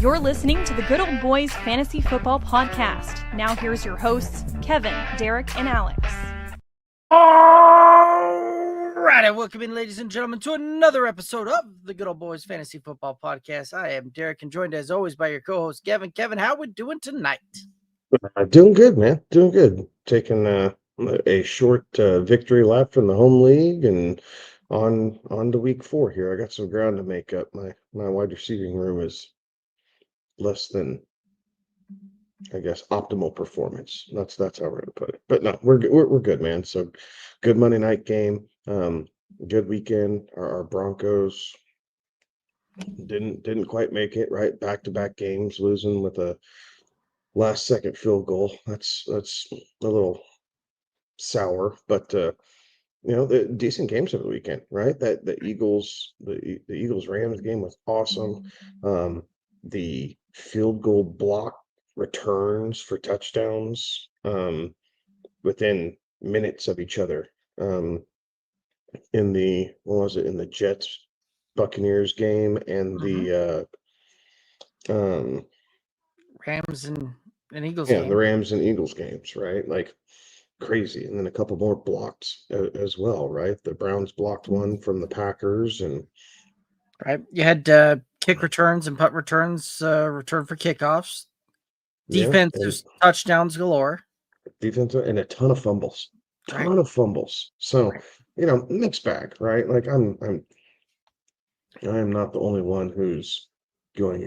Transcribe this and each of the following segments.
You're listening to the Good Old Boys Fantasy Football Podcast. Now here's your hosts, Kevin, Derek, and Alex. All right, and welcome in, ladies and gentlemen, to another episode of the Good Old Boys Fantasy Football Podcast. I am Derek, and joined as always by your co-host, Kevin. Kevin, how we doing tonight? Doing good, man. Doing good. Taking a short victory lap from the home league and on to week 4 here. I got some ground to make up. My wide receiving room is less than, I guess, optimal performance. That's how we're gonna put it. But no, we're good, man. So good Monday night game. Good weekend. Our Broncos didn't quite make it, right? Back-to-back games, losing with a last second field goal. That's a little sour, but the decent games over the weekend, right? That the Eagles Rams game was awesome. The field goal block returns for touchdowns within minutes of each other. In the Jets Buccaneers game and the Rams and Eagles yeah, game. the Rams and Eagles games, right? Like crazy. And then a couple more blocked as well, right? The Browns blocked one from the Packers, and right, you had kick returns and punt returns, return for kickoffs, defensive touchdowns galore, defensive, and a ton of fumbles. Right. So mixed bag, right? Like I am not the only one who's going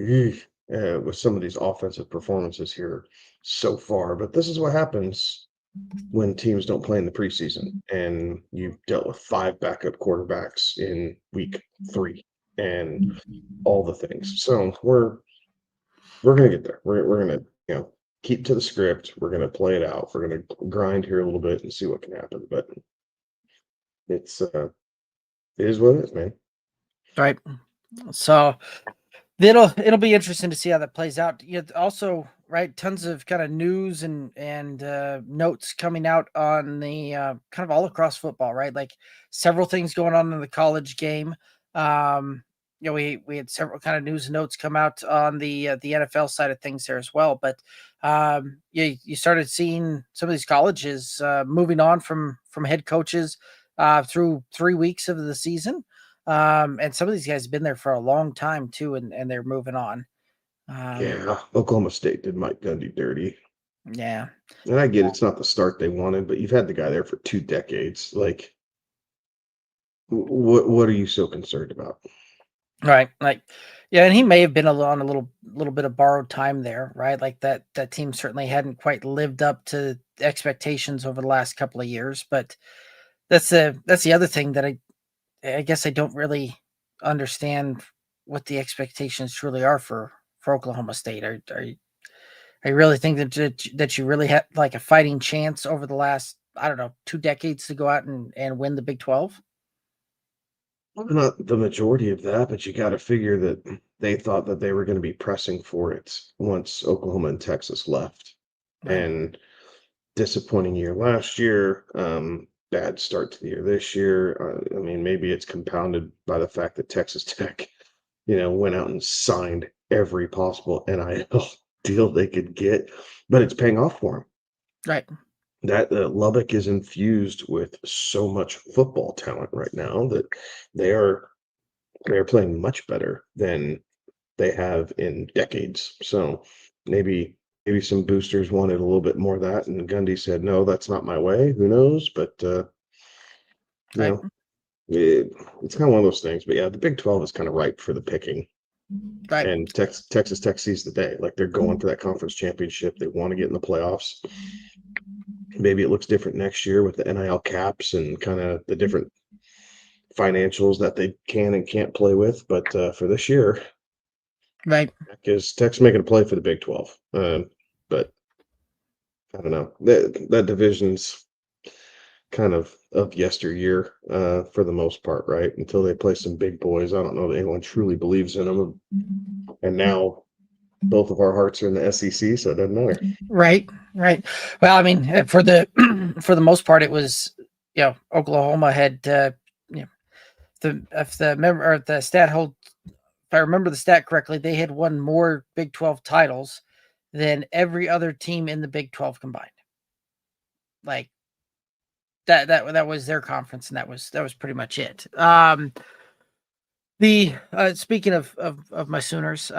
with some of these offensive performances here so far, but this is what happens when teams don't play in the preseason and you've dealt with 5 backup quarterbacks in week 3 and all the things. So we're gonna get there. We're gonna keep to the script. We're gonna play it out. We're gonna grind here a little bit and see what can happen. But it is what it is, man. Right. So it'll be interesting to see how that plays out. Also, right, tons of kind of news and notes coming out on the kind of all across football, right? Like several things going on in the college game. We had several kind of news and notes come out on the NFL side of things there as well. But you started seeing some of these colleges moving on from head coaches through 3 weeks of the season. And some of these guys have been there for a long time too, and they're moving on. Oklahoma State did Mike Gundy dirty. Yeah. And I get it's not the start they wanted, but you've had the guy there for 2 decades. Like, what are you so concerned about? Right. Like, yeah, and he may have been on a little bit of borrowed time there, right? Like that team certainly hadn't quite lived up to expectations over the last couple of years. But that's the other thing that I guess I don't really understand what the expectations truly are for Oklahoma State. I really think that you really had like a fighting chance over the last, I don't know, 2 decades to go out and win the Big 12. Not the majority of that, but you got to figure that they thought that they were going to be pressing for it once Oklahoma and Texas left. Right. And disappointing year last year, bad start to the year this year. I mean, maybe it's compounded by the fact that Texas Tech, went out and signed every possible NIL deal they could get, but it's paying off for them. Right. That Lubbock is infused with so much football talent right now that they're playing much better than they have in decades. So maybe some boosters wanted a little bit more of that, and Gundy said, "No, that's not my way." Who knows? But Right. it's kind of one of those things. But yeah, the Big 12 is kind of ripe for the picking. Right. And Texas Tech sees the day. Like they're going for that conference championship. They want to get in the playoffs. Maybe it looks different next year with the NIL caps and kind of the different financials that they can and can't play with. But for this year, Right, because Tech's making a play for the Big 12. But I don't know. That division's kind of yesteryear for the most part, right? Until they play some big boys. I don't know that anyone truly believes in them. And now both of our hearts are in the SEC, so it doesn't matter. Right. Well, I mean, for the most part, it was, Oklahoma had, if the stat I remember the stat correctly, they had won more Big 12 titles than every other team in the Big 12 combined. Like that was their conference, and that was pretty much it. The speaking of my Sooners,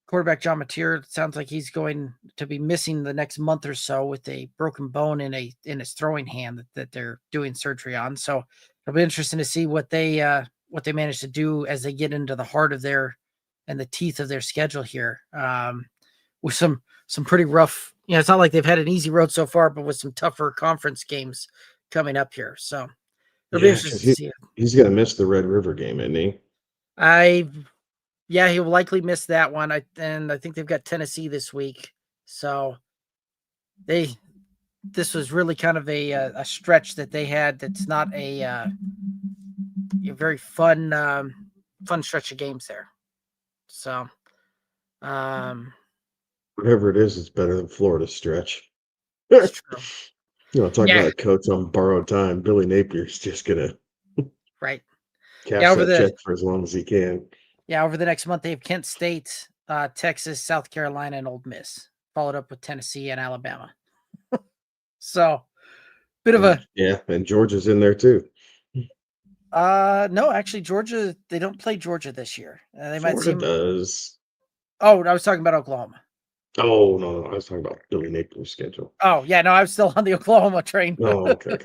quarterback John Mateer sounds like he's going to be missing the next month or so with a broken bone in his throwing hand that they're doing surgery on. So it'll be interesting to see what they manage to do as they get into the heart of the teeth of their schedule here. With some pretty rough, it's not like they've had an easy road so far, but with some tougher conference games coming up here. So it'll be Yeah, because interesting to see. he's gonna miss the Red River game, isn't he? Yeah, he'll likely miss that one. I think they've got Tennessee this week. So this was really kind of a stretch that they had. That's not a very fun stretch of games there. So, Whatever it is, it's better than Florida's stretch. it's true. Talk Yeah. about a coach on borrowed time. Billy Napier's just gonna Right. cash that check for as long as he can. Yeah, over the next month, they have Kent State, Texas, South Carolina, and Ole Miss, followed up with Tennessee and Alabama. So, bit of a and Georgia's in there too. no, actually, Georgia, they don't play Georgia this year. They Florida does. Oh, I was talking about Oklahoma. Oh no, I was talking about Billy Napier's schedule. Oh yeah, no, I was still on the Oklahoma train. Oh, okay.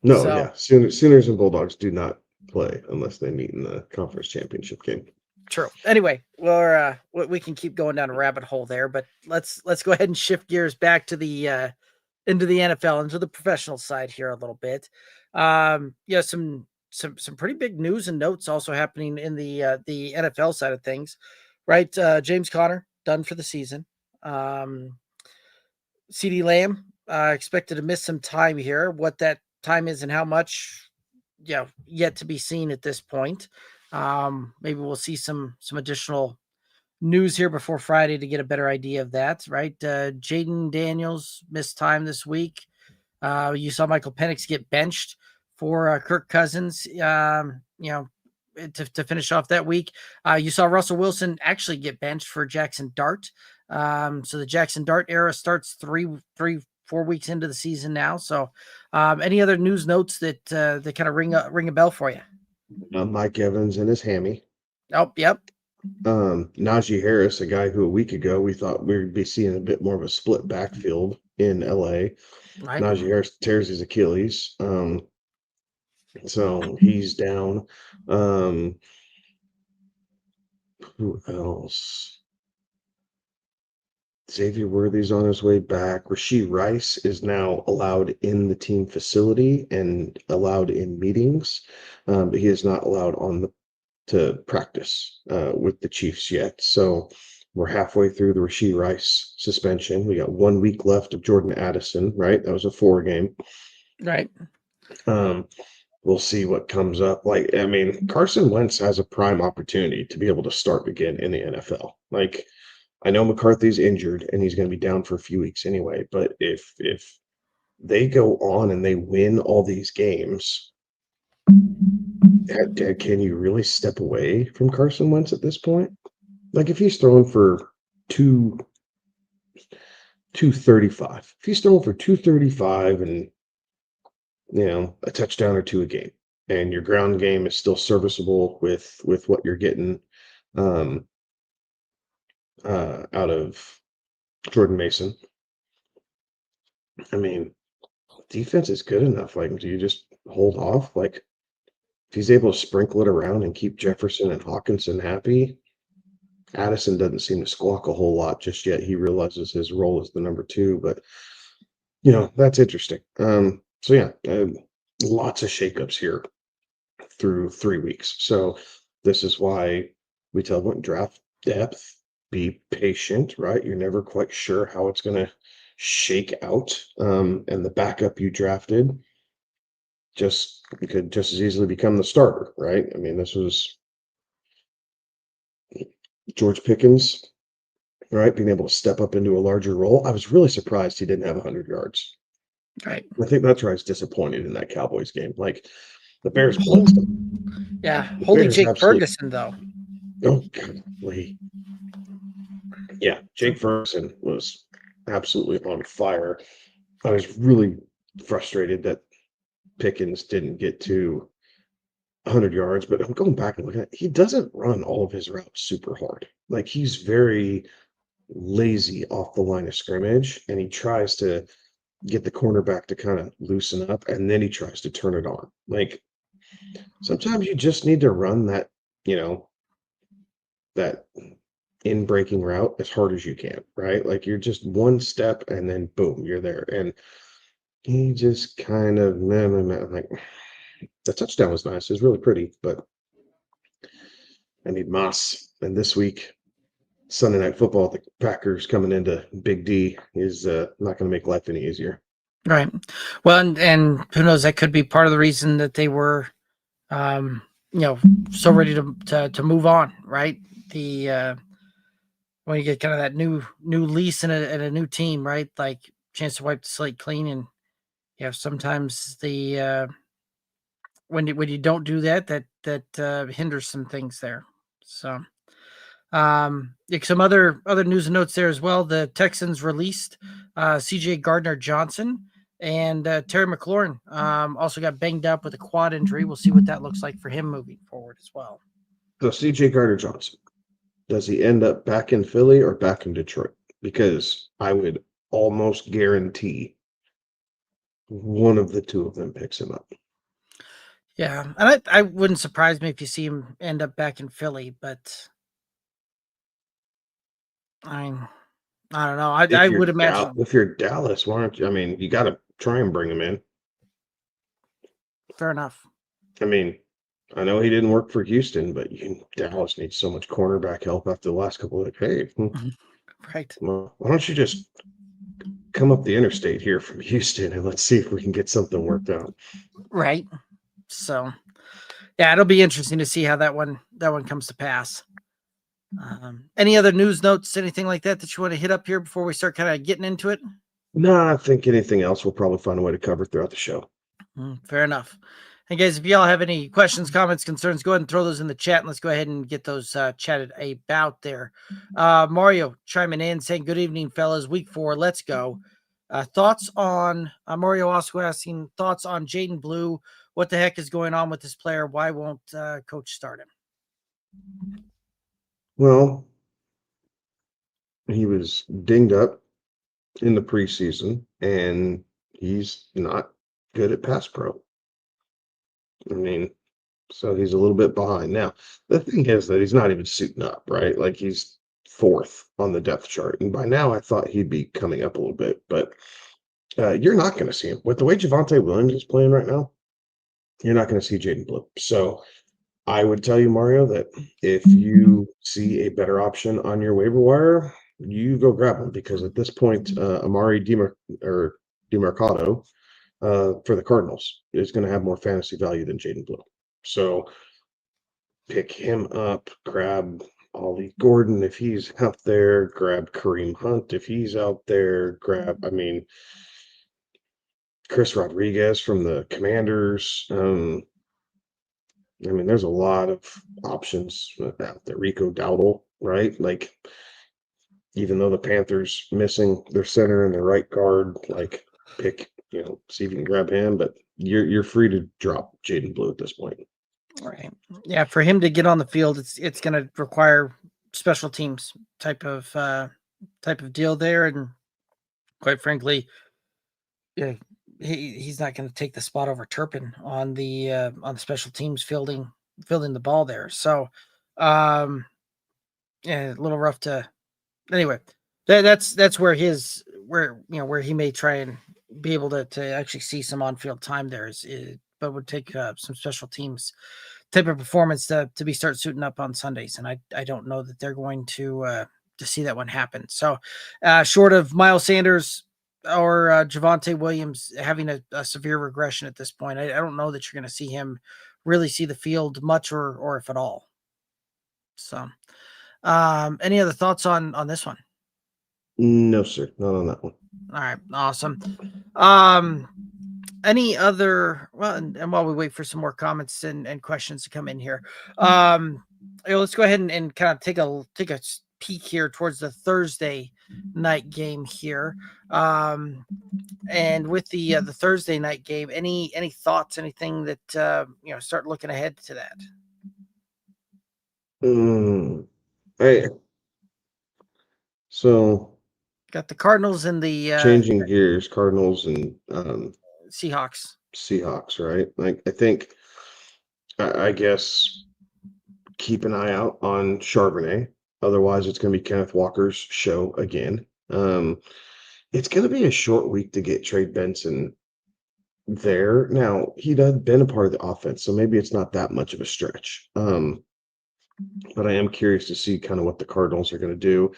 No, So- yeah, Sooners and Bulldogs do not play unless they meet in the conference championship game. True. Anyway, we can keep going down a rabbit hole there, but let's go ahead and shift gears back to the into the NFL, into the professional side here a little bit. Some pretty big news and notes also happening in the NFL side of things, right? James Conner done for the season. CeeDee Lamb expected to miss some time here. What that time is and how much, yet to be seen at this point. Maybe we'll see some additional news here before Friday to get a better idea of that, right? Jaden Daniels missed time this week. You saw Michael Penix get benched for Kirk Cousins, to finish off that week. You saw Russell Wilson actually get benched for Jackson Dart. So the Jackson Dart era starts 4 weeks into the season now. So any other news notes that kind of ring a bell for you? Mike Evans and his hammy. Oh, yep. Najee Harris, a guy who a week ago we thought we'd be seeing a bit more of a split backfield in LA. Right. Najee Harris tears his Achilles. So he's down. Who else? Xavier Worthy's on his way back. Rashee Rice is now allowed in the team facility and allowed in meetings, but he is not allowed to practice with the Chiefs yet. So we're halfway through the Rashee Rice suspension. We got 1 week left of Jordan Addison, right? That was a 4 game. Right. We'll see what comes up. Carson Wentz has a prime opportunity to be able to start again in the NFL. I know McCarthy's injured and he's going to be down for a few weeks anyway, but if they go on and they win all these games, can you really step away from Carson Wentz at this point? If he's throwing for 235, if he's throwing for 235 and a touchdown or 2 a game, and your ground game is still serviceable with what you're getting out of Jordan Mason. Defense is good enough. Do you just hold off? If he's able to sprinkle it around and keep Jefferson and Hawkinson happy, Addison doesn't seem to squawk a whole lot just yet. He realizes his role as the number 2, but that's interesting. Lots of shakeups here through 3 weeks. So this is why we tell them draft depth, be patient, right? You're never quite sure how it's going to shake out. And the backup you drafted could just as easily become the starter, right? This was George Pickens, right? Being able to step up into a larger role. I was really surprised he didn't have 100 yards. Right. I think that's where I was disappointed in that Cowboys game. The Bears blitzed him. Yeah, The holding Bears Jake absolutely. Ferguson though. Oh, golly. Yeah, Jake Ferguson was absolutely on fire. I was really frustrated that Pickens didn't get to 100 yards, but I'm going back and looking at it. He doesn't run all of his routes super hard. Like he's very lazy off the line of scrimmage, and he tries to get the cornerback to kind of loosen up, and then he tries to turn it on. Like sometimes you just need to run that, you know, that in breaking route as hard as you can, right? Like you're just one step and then boom, you're there. And he just kind of, I'm like, the touchdown was nice. It was really pretty, but I need Moss. And this week, Sunday Night Football, the Packers coming into Big D is not going to make life any easier. Right. Well, and who knows? That could be part of the reason that they were, so ready to move on. Right. The when you get kind of that new lease and a new team, right? Like chance to wipe the slate clean, and sometimes the when you don't do that hinders some things there. So. Some other news and notes there as well. The Texans released C.J. Gardner-Johnson and Terry McLaurin. Also got banged up with a quad injury. We'll see what that looks like for him moving forward as well. So CJ Gardner-Johnson, does he end up back in Philly or back in Detroit? Because I would almost guarantee one of the two of them picks him up. Yeah, and I wouldn't surprise me if you see him end up back in Philly, but I don't know. I would imagine. If you're Dallas, why don't you? I mean, you got to try and bring him in. Fair enough. I mean, I know he didn't work for Houston, but Dallas needs so much cornerback help after the last couple of. Hey, right. Well, why don't you just come up the interstate here from Houston and let's see if we can get something worked out. Right. So, yeah, it'll be interesting to see how that one comes to pass. Any other news notes, anything like that you want to hit up here before we start kind of getting into it? No, I think anything else we'll probably find a way to cover throughout the show. Fair enough. And guys, if y'all have any questions, comments, concerns, go ahead and throw those in the chat, and let's go ahead and get those chatted about there. Mario chiming in saying, "Good evening, fellas. Week 4, let's go." Thoughts on Mario also asking thoughts on Jaden Blue. What the heck is going on with this player? Why won't coach start him? Well, he was dinged up in the preseason, and he's not good at pass pro. I mean, so he's a little bit behind. Now, the thing is that he's not even suiting up, right? Like he's 4th on the depth chart, and by now I thought he'd be coming up a little bit, but you're not going to see him with the way Javonte Williams is playing right now. You're not going to see Jaden Blue. So I would tell you, Mario, that if you see a better option on your waiver wire, you go grab him, because at this point, Amari DeMarcado for the Cardinals is going to have more fantasy value than Jaden Blue. So pick him up, grab Ollie Gordon if he's out there, grab Kareem Hunt if he's out there, Chris Rodriguez from the Commanders. There's a lot of options out there. Rico Dowdle, right? Like, even though the Panthers missing their center and their right guard, like pick, see if you can grab him, but you're free to drop Jaden Blue at this point. Right. Yeah, for him to get on the field, it's going to require special teams type of deal there, and quite frankly, yeah, he's not going to take the spot over Turpin on the special teams fielding the ball there. So, yeah, a little rough to. Anyway, that's where where he may try and be able to actually see some on field time there but would take some special teams type of performance to start suiting up on Sundays, and I don't know that they're going to see that one happen. So, short of Miles Sanders or Javonte Williams having a severe regression at this point, I don't know that you're going to see him really see the field much or if at all. So, any other thoughts on this one? No, sir, not on that one. All right, awesome. Any other, well, and while we wait for some more comments and questions to come in here, let's go ahead and kind of take a peek here towards the Thursday night game here. And with the Thursday night game, any thoughts, anything that start looking ahead to that? Hey, so Got the Cardinals and the changing gears, Cardinals and Seahawks. Seahawks, right? Like I think, I guess keep an eye out on Charbonnet. Otherwise, it's going to be Kenneth Walker's show again. It's going to be a short week to get Trey Benson there. Now, he does been a part of the offense, so maybe it's not that much of a stretch. But I am curious to see kind of what the Cardinals are going to do.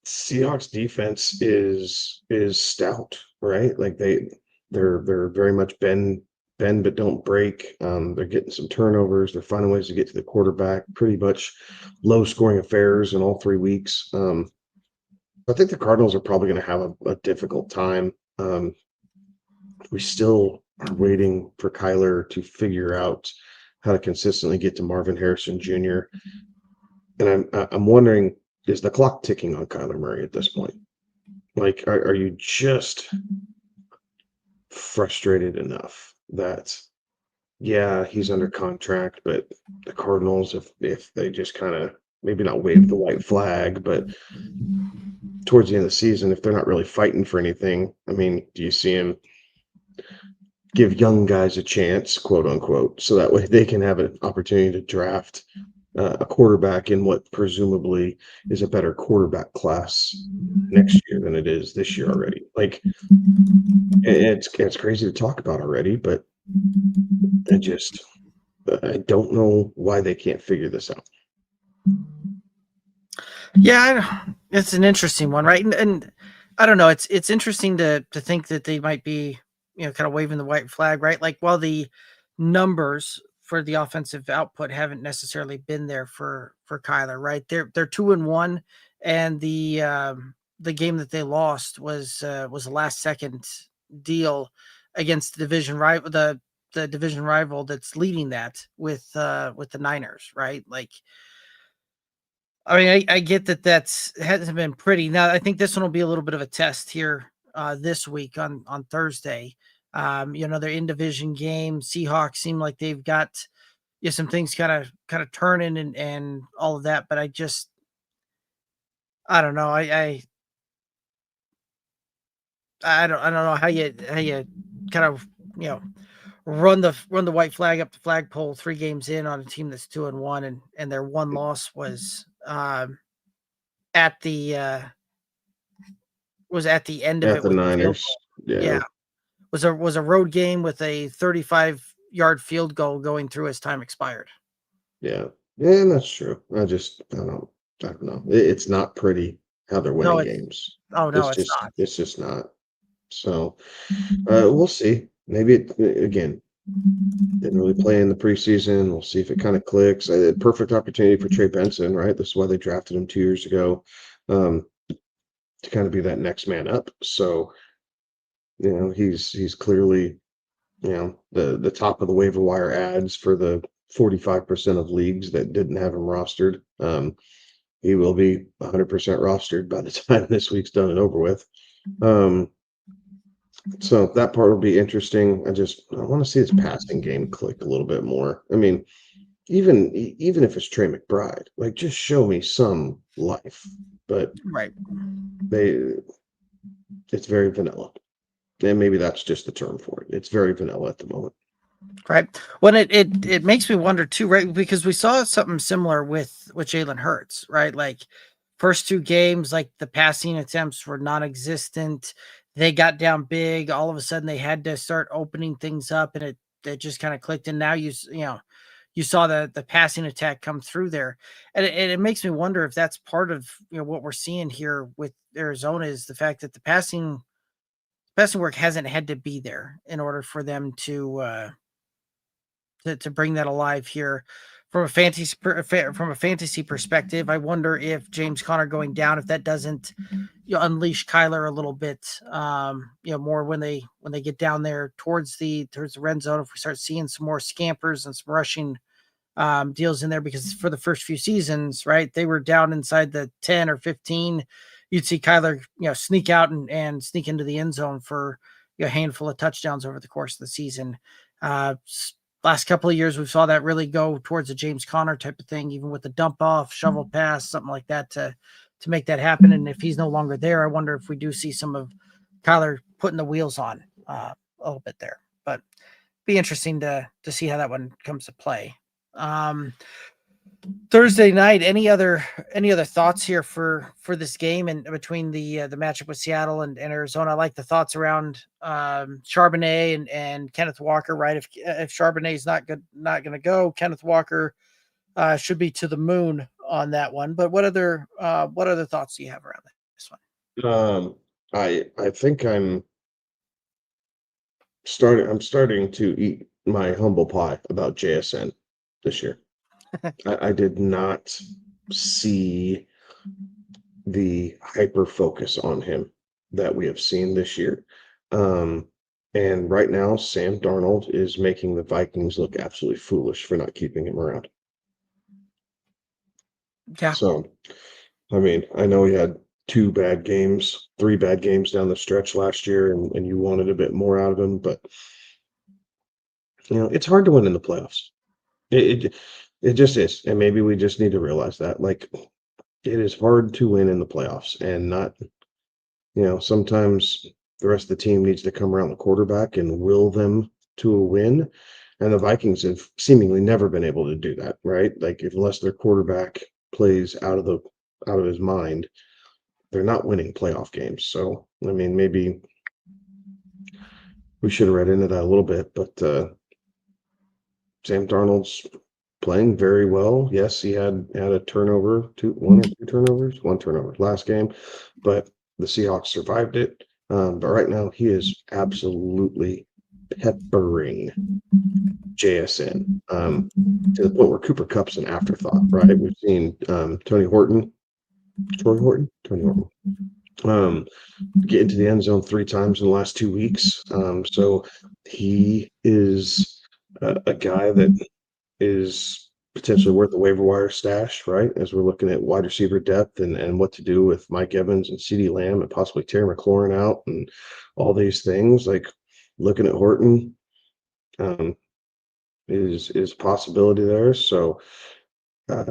Seahawks defense is stout, right? Like they're very much bend but don't break. They're getting some turnovers. They're finding ways to get to the quarterback. Pretty much low scoring affairs in all 3 weeks. I think the Cardinals are probably going to have a difficult time. We still are waiting for Kyler to figure out how to consistently get to Marvin Harrison Jr. And I'm wondering, is the clock ticking on Kyler Murray at this point? Like, are you just frustrated enough that, yeah, he's under contract, but the Cardinals, if they just kind of maybe not wave the white flag, but towards the end of the season, if they're not really fighting for anything, I mean, do you see him give young guys a chance, quote unquote, so that way they can have an opportunity to draft a quarterback in what presumably is a better quarterback class next year than it is this year already? Like, it's crazy to talk about already, but I don't know why they can't figure this out. Yeah, it's an interesting one, right? And I don't know. It's interesting to think that they might be, kind of waving the white flag, right? Like, while the numbers for the offensive output haven't necessarily been there for Kyler, right? They're 2-1, and the game that they lost was a last second deal against the division rival, the division rival that's leading that with the Niners, right? Like, I mean, I get that hasn't been pretty. Now, I think this one will be a little bit of a test here this week on Thursday. Their in division game. Seahawks seem like they've got some things kind of turning and all of that, but I don't know. I don't know how you kind of run the white flag up the flagpole 3 games in on a team that's 2-1, and their one loss was at the end of At it the with the field Niners, goal. yeah, Was a road game with a 35-yard field goal going through as time expired. yeah, that's true. I don't know. It's not pretty how they're No, winning it's games. oh no, it's not. It's just not. So we'll see. Maybe again, didn't really play in the preseason. We'll see if it kind of clicks. A perfect opportunity for Trey Benson, right? This is why they drafted him 2 years ago, to kind of be that next man up. So he's clearly the top of the waiver wire ads for the 45% of leagues that didn't have him rostered. He will be 100% rostered by the time this week's done and over with. So that part will be interesting. I want to see his passing game click a little bit more. I mean, even if it's Trey McBride, like, just show me some life. But Right. it's very vanilla. And maybe that's just the term for it. It's very vanilla at the moment. Right. Well, it makes me wonder too, right? Because we saw something similar with Jalen Hurts, right? Like, first 2 games, like, the passing attempts were non-existent. They got down big. All of a sudden, they had to start opening things up, and it just kind of clicked. And now you saw the passing attack come through there, and it makes me wonder if that's part of what we're seeing here with Arizona, is the fact that the passing work hasn't had to be there in order for them to bring that alive here from a fantasy perspective, I wonder if James Conner going down, if that doesn't unleash Kyler a little bit, more when they get down there towards the red zone. If we start seeing some more scampers and some rushing deals in there, because for the first few seasons, right, they were down inside the 10 or 15. You'd see Kyler, sneak out and sneak into the end zone for a handful of touchdowns over the course of the season. Last couple of years, we saw that really go towards a James Conner type of thing, even with the dump off, shovel pass, something like that to make that happen. And if he's no longer there, I wonder if we do see some of Kyler putting the wheels on a little bit there. But be interesting to see how that one comes to play. Thursday night, any other thoughts here for this game and between the matchup with Seattle and Arizona? I like the thoughts around Charbonnet and Kenneth Walker, right? If Charbonnet is not going to go, Kenneth Walker should be to the moon on that one. But what other thoughts do you have around this one? I think I'm starting to eat my humble pie about JSN this year. I did not see the hyper focus on him that we have seen this year. And right now, Sam Darnold is making the Vikings look absolutely foolish for not keeping him around. Yeah. So, I mean, I know he had 3 bad games down the stretch last year, and you wanted a bit more out of him, but it's hard to win in the playoffs. It just is, and maybe we just need to realize that. Like, it is hard to win in the playoffs, and not, sometimes the rest of the team needs to come around the quarterback and will them to a win. And the Vikings have seemingly never been able to do that, right? Like, unless their quarterback plays out of his mind, they're not winning playoff games. So, I mean, maybe we should have read into that a little bit, but Sam Darnold's playing very well. Yes, he had a turnover, one or two turnovers, one turnover last game, but the Seahawks survived it. But right now, he is absolutely peppering JSN to the point where Cooper Kupp's an afterthought, right? We've seen Tony Horton, get into the end zone 3 times in the last 2 weeks. So he is a guy that is potentially worth the waiver wire stash, right? As we're looking at wide receiver depth and what to do with Mike Evans and CeeDee Lamb and possibly Terry McLaurin out and all these things. Like, looking at Horton is a possibility there. So I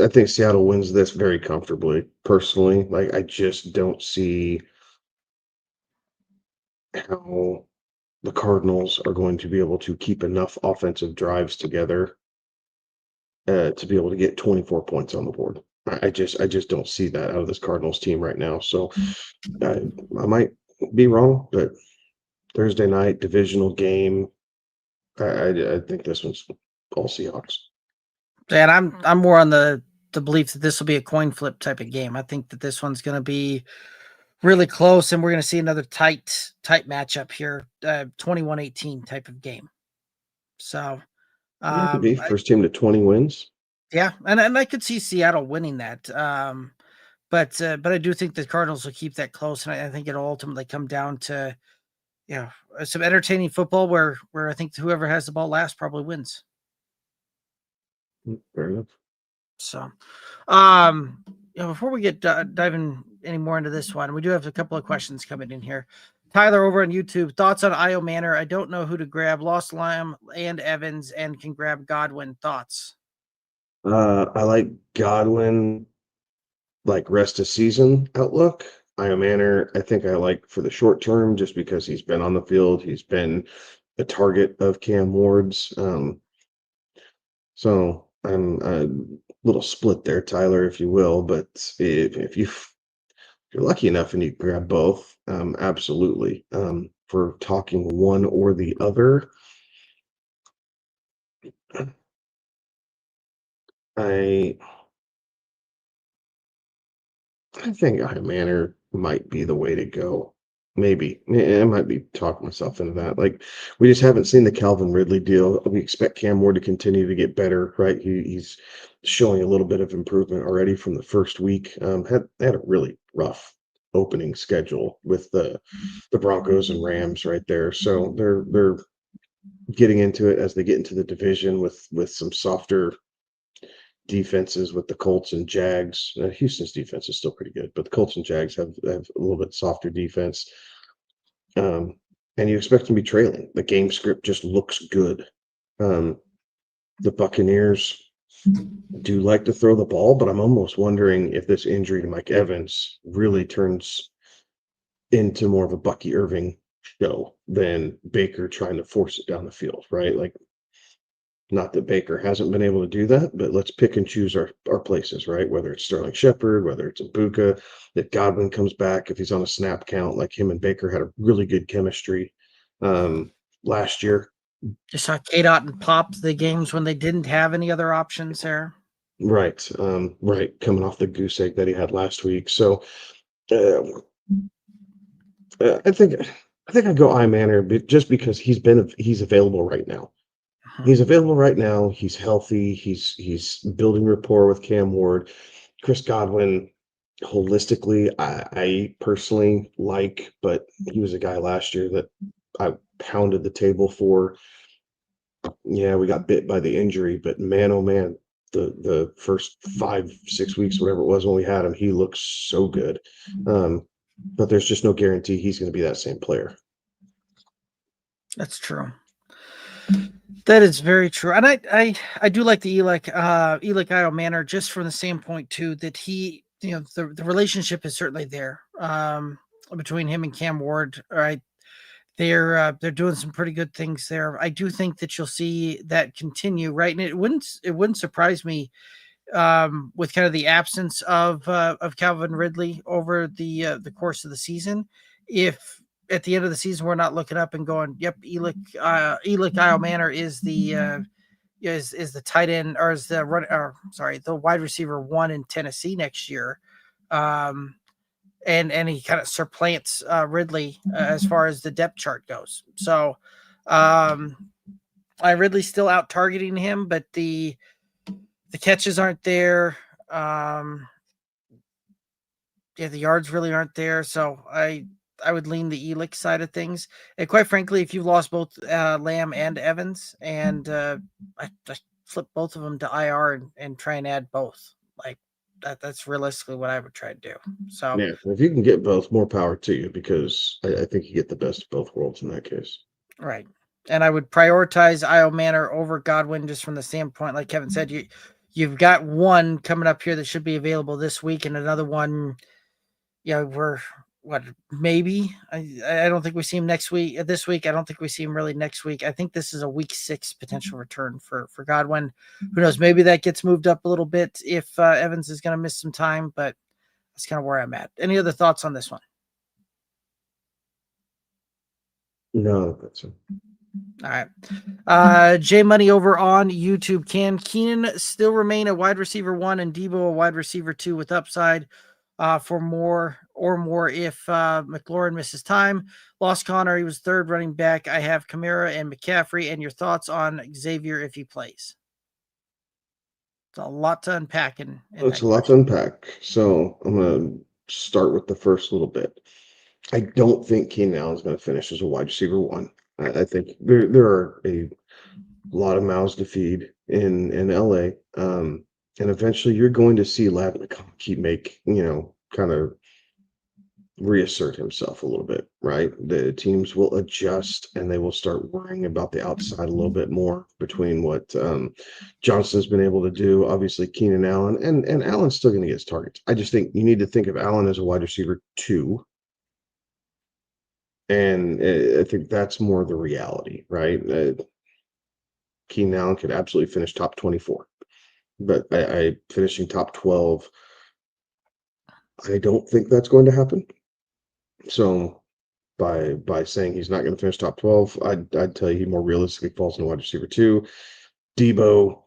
think Seattle wins this very comfortably, personally. Like, I just don't see how the Cardinals are going to be able to keep enough offensive drives together to be able to get 24 points on the board. I just don't see that out of this Cardinals team right now. So I might be wrong, but Thursday night divisional game, I think this one's all Seahawks. And I'm more on the belief that this will be a coin flip type of game. I think that this one's going to be really close, and we're going to see another tight matchup here, 21-18 type of game. So, It could be first team to 20 wins. Yeah, and I could see Seattle winning that. But I do think the Cardinals will keep that close, and I think it'll ultimately come down to some entertaining football where I think whoever has the ball last probably wins. Fair enough. So, before we get diving any more into this one, we do have a couple of questions coming in here. Tyler over on YouTube, thoughts on Io Manor? I don't know who to grab. Lost Lamb and Evans, and can grab Godwin. Thoughts? I like Godwin, like rest of season outlook. Io Manor, I think I like for the short term, just because he's been on the field. He's been a target of Cam Ward's. So I'm a little split there, Tyler, if you will. But if you're lucky enough and you grab both, absolutely. For talking one or the other, I think Io Manor might be the way to go. Maybe. I might be talking myself into that. Like, we just haven't seen the Calvin Ridley deal. We expect Cam Ward to continue to get better, right? He's showing a little bit of improvement already from the first week. Had a really rough opening schedule with the Broncos and Rams right there. So they're getting into it as they get into the division with some softer defenses with the Colts and Jags. Houston's defense is still pretty good, but the Colts and Jags have a little bit softer defense. And you expect them to be trailing. The game script just looks good. The Buccaneers do like to throw the ball, but I'm almost wondering if this injury to Mike Evans really turns into more of a Bucky Irving show than Baker trying to force it down the field, right? Like, not that Baker hasn't been able to do that, but let's pick and choose our places, right? Whether it's Sterling Shepard, whether it's Ibuka, that Godwin comes back if he's on a snap count, like him and Baker had a really good chemistry last year. Just saw K-Dot and Pop the games when they didn't have any other options there. Right. Right. Coming off the goose egg that he had last week. So I think I'd go I Manor just because he's available right now. He's available right now. He's healthy. He's building rapport with Cam Ward. Chris Godwin, holistically, I personally like, but he was a guy last year that I pounded the table for. Yeah, we got bit by the injury, but man, oh man, the first 5-6 weeks, whatever it was when we had him, he looks so good. But there's just no guarantee he's going to be that same player. That's true. That is very true. And I do like the Eli Manor just from the standpoint too that he, the relationship is certainly there between him and Cam Ward. Right. They're doing some pretty good things there. I do think that you'll see that continue, right? And it wouldn't surprise me with kind of the absence of Calvin Ridley over the course of the season, if at the end of the season we're not looking up and going, "Yep, Kyle Manor is the is the tight end or is the the wide receiver one in Tennessee next year," and he kind of supplants Ridley as far as the depth chart goes. So, Ridley's still out targeting him, but the catches aren't there. The yards really aren't there. So I would lean the Elick side of things. And quite frankly, if you've lost both Lamb and Evans, and I flip both of them to IR and try and add both. Like that's realistically what I would try to do. So yeah, if you can get both, more power to you, because I think you get the best of both worlds in that case. Right. And I would prioritize Io Manor over Godwin just from the standpoint, like Kevin said, you've got one coming up here that should be available this week, and another one, we're maybe. I don't think we see him next week. This week, I don't think we see him really next week. I think this is a week 6 potential return for Godwin. Who knows? Maybe that gets moved up a little bit if Evans is going to miss some time, but that's kind of where I'm at. Any other thoughts on this one? No, that's it. All right. J Money over on YouTube. Can Keenan still remain a wide receiver 1 and Debo a wide receiver 2 with upside for more if McLaurin misses time? Lost Connor. He was third running back. I have Kamara and McCaffrey. And your thoughts on Xavier if he plays? It's a lot to unpack. It's a lot to unpack. So I'm going to start with the first little bit. I don't think Keenan Allen's going to finish as a wide receiver 1. I think there are a lot of mouths to feed in LA. And eventually you're going to see Lav McConkey make, kind of reassert himself a little bit, right? The teams will adjust and they will start worrying about the outside a little bit more between what Johnson's been able to do. Obviously, Keenan Allen and Allen's still going to get his targets. I just think you need to think of Allen as a wide receiver 2. And I think that's more the reality, right? Keenan Allen could absolutely finish top 24, but I finishing top 12, I don't think that's going to happen. So by saying he's not going to finish top 12, I'd tell you he more realistically falls in wide receiver 2. Debo,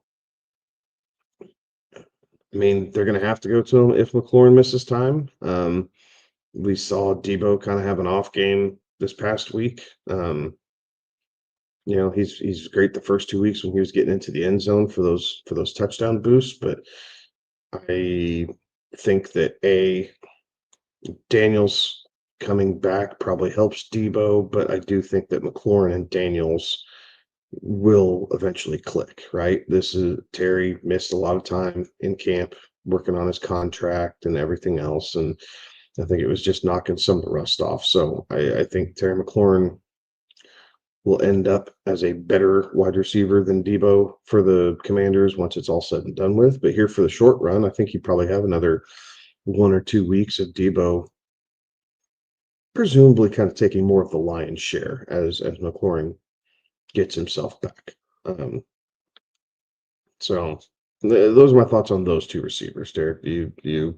I mean, they're going to have to go to him if McLaurin misses time. we saw Debo kind of have an off game this past week. He's great the first 2 weeks when he was getting into the end zone for those touchdown boosts, but I think that Daniels coming back probably helps Debo, but I do think that McLaurin and Daniels will eventually click, right? Terry missed a lot of time in camp working on his contract and everything else, and I think it was just knocking some of the rust off. So I think Terry McLaurin will end up as a better wide receiver than Debo for the Commanders once it's all said and done with. But here for the short run, I think you probably have another 1 or 2 weeks of Debo presumably kind of taking more of the lion's share as McLaurin gets himself back. So those are my thoughts on those two receivers. Derek, do you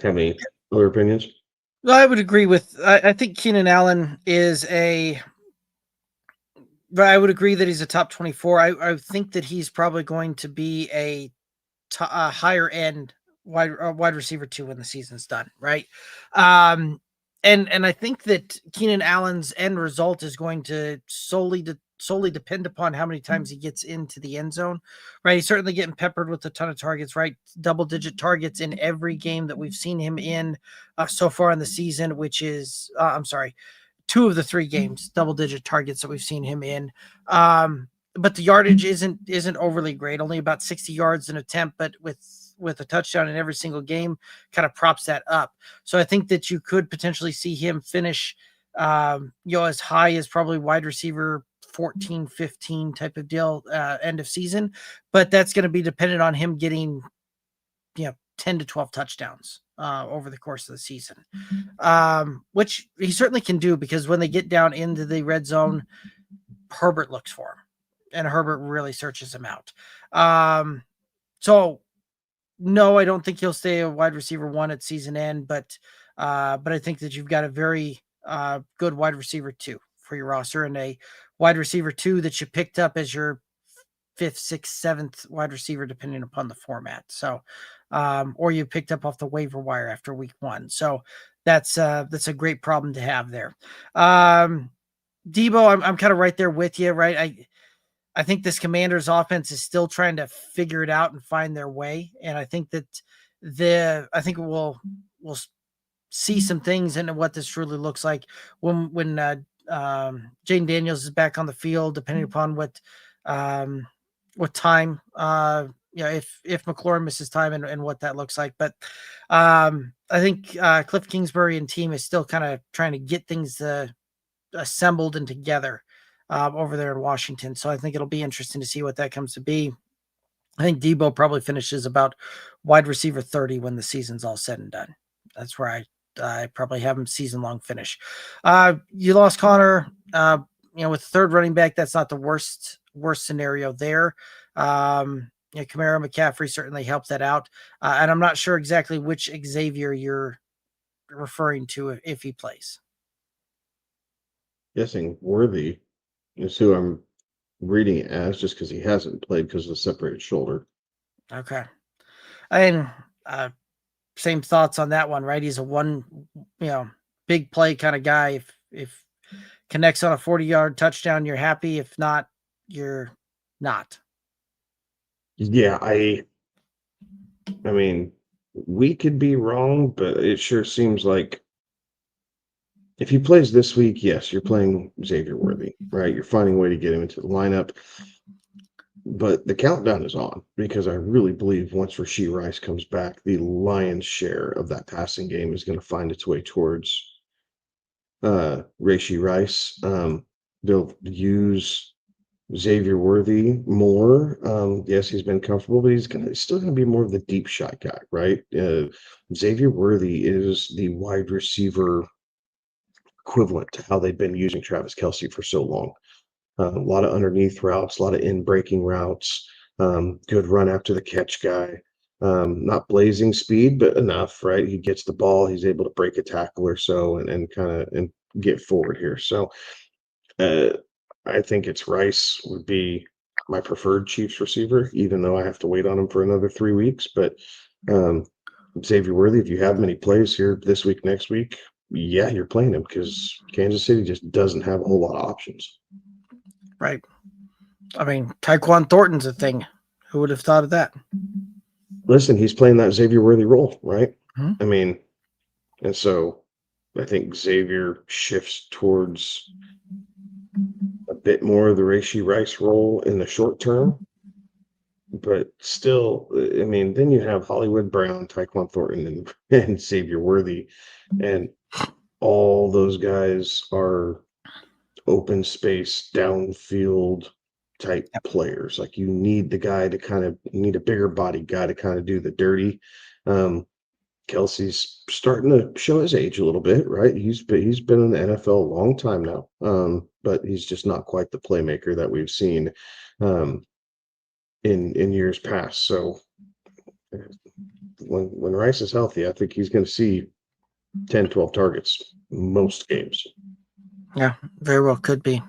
have any other opinions? Well, I would agree with. I think Keenan Allen is but I would agree that he's a top 24. I think that he's probably going to be a higher end wide receiver 2 when the season's done, right? And I think that Keenan Allen's end result is going to solely depend upon how many times he gets into the end zone, right? He's certainly getting peppered with a ton of targets, right? Double-digit targets in every game that we've seen him in so far in the season, which is, 2 of the 3 games, double-digit targets that we've seen him in. But the yardage isn't overly great, only about 60 yards an attempt, but with a touchdown in every single game kind of props that up. So I think that you could potentially see him finish as high as probably wide receiver 14, 15 type of deal end of season, but that's going to be dependent on him getting 10 to 12 touchdowns over the course of the season, which he certainly can do, because when they get down into the red zone, Herbert looks for him, and Herbert really searches him out. So no, I don't think he'll stay a wide receiver 1 at season end, but I think that you've got a very good wide receiver 2 for your roster, and a wide receiver 2 that you picked up as your 5th, 6th, 7th wide receiver, depending upon the format. So, or you picked up off the waiver wire after week 1. So that's a great problem to have there. Debo, I'm kind of right there with you, right? I think this Commanders offense is still trying to figure it out and find their way. And I think that I think we'll see some things into what this truly looks like when Jaden Daniels is back on the field, depending upon what time, if McLaurin misses time and what that looks like. But I think Cliff Kingsbury and team is still kind of trying to get things assembled and together over there in Washington. So I think it'll be interesting to see what that comes to be. I think Debo probably finishes about wide receiver 30 when the season's all said and done. That's where I probably have him season long finish. You lost Connor, with the third running back. That's not the worst scenario there. Kamara McCaffrey certainly helps that out. And I'm not sure exactly which Xavier you're referring to if he plays. Guessing Worthy is who I'm reading it as, just because he hasn't played because of the separated shoulder. Okay. And same thoughts on that one, right? He's a one, big play kind of guy. If connects on a 40-yard touchdown, you're happy. If not, you're not. Yeah, I mean, we could be wrong, but it sure seems like if he plays this week, yes, you're playing Xavier Worthy, right? You're finding a way to get him into the lineup. But the countdown is on, because I really believe once Rashee Rice comes back, the lion's share of that passing game is going to find its way towards Rashee Rice. They'll use Xavier Worthy more. Yes, he's been comfortable, but he's still going to be more of the deep shot guy, right? Xavier Worthy is the wide receiver equivalent to how they've been using Travis Kelce for so long. A lot of underneath routes, a lot of in-breaking routes, good run after the catch guy. Not blazing speed, but enough, right? He gets the ball, he's able to break a tackle or so and kind of get forward here. So I think it's Rice would be my preferred Chiefs receiver, even though I have to wait on him for another 3 weeks. But Xavier Worthy, if you have many plays here this week, next week, yeah, you're playing him because Kansas City just doesn't have a whole lot of options. Right. I mean, Tyquan Thornton's a thing. Who would have thought of that? Listen, he's playing that Xavier Worthy role, right? Hmm? I mean, and so I think Xavier shifts towards a bit more of the Rashee Rice role in the short term. But still, I mean, then you have Hollywood Brown, Tyquan Thornton, and Xavier Worthy, and all those guys are open space, downfield type players. Like you need the guy to you need a bigger body guy to kind of do the dirty. Kelsey's starting to show his age a little bit, right? He's been in the NFL a long time now, but he's just not quite the playmaker that we've seen in years past. So when Rice is healthy, I think he's going to see 10, 12 targets most games. Yeah, very well could be.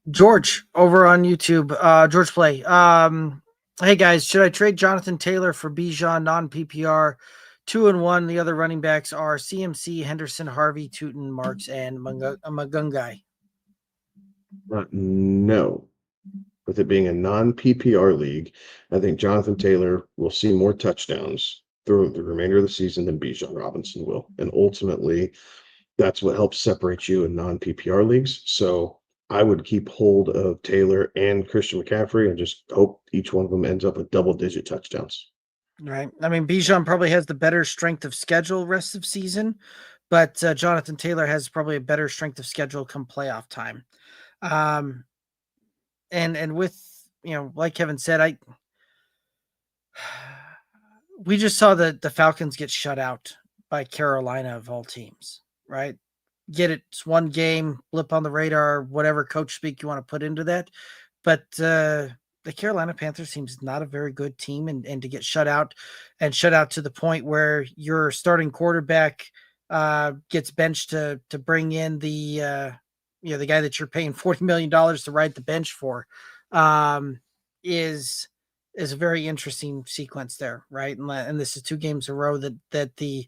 George over on YouTube, George Play. Hey guys, should I trade Jonathan Taylor for Bijan non-PPR? 2-1. The other running backs are CMC, Henderson, Harvey, Tootin, Marks, and Magungai. No. With it being a non-PPR league, I think Jonathan Taylor will see more touchdowns through the remainder of the season than Bijan Robinson will. And ultimately, that's what helps separate you in non-PPR leagues. So I would keep hold of Taylor and Christian McCaffrey and just hope each one of them ends up with double-digit touchdowns. Right. I mean, Bijan probably has the better strength of schedule rest of season, but Jonathan Taylor has probably a better strength of schedule come playoff time. And with, like Kevin said, we just saw the Falcons get shut out by Carolina of all teams, right? Get it, it's one game, blip on the radar, whatever coach speak you want to put into that. But the Carolina Panthers seems not a very good team, and to get shut out to the point where your starting quarterback gets benched to bring in the the guy that you're paying $40 million to ride the bench for is a very interesting sequence there, right? And this is 2 games in a row that the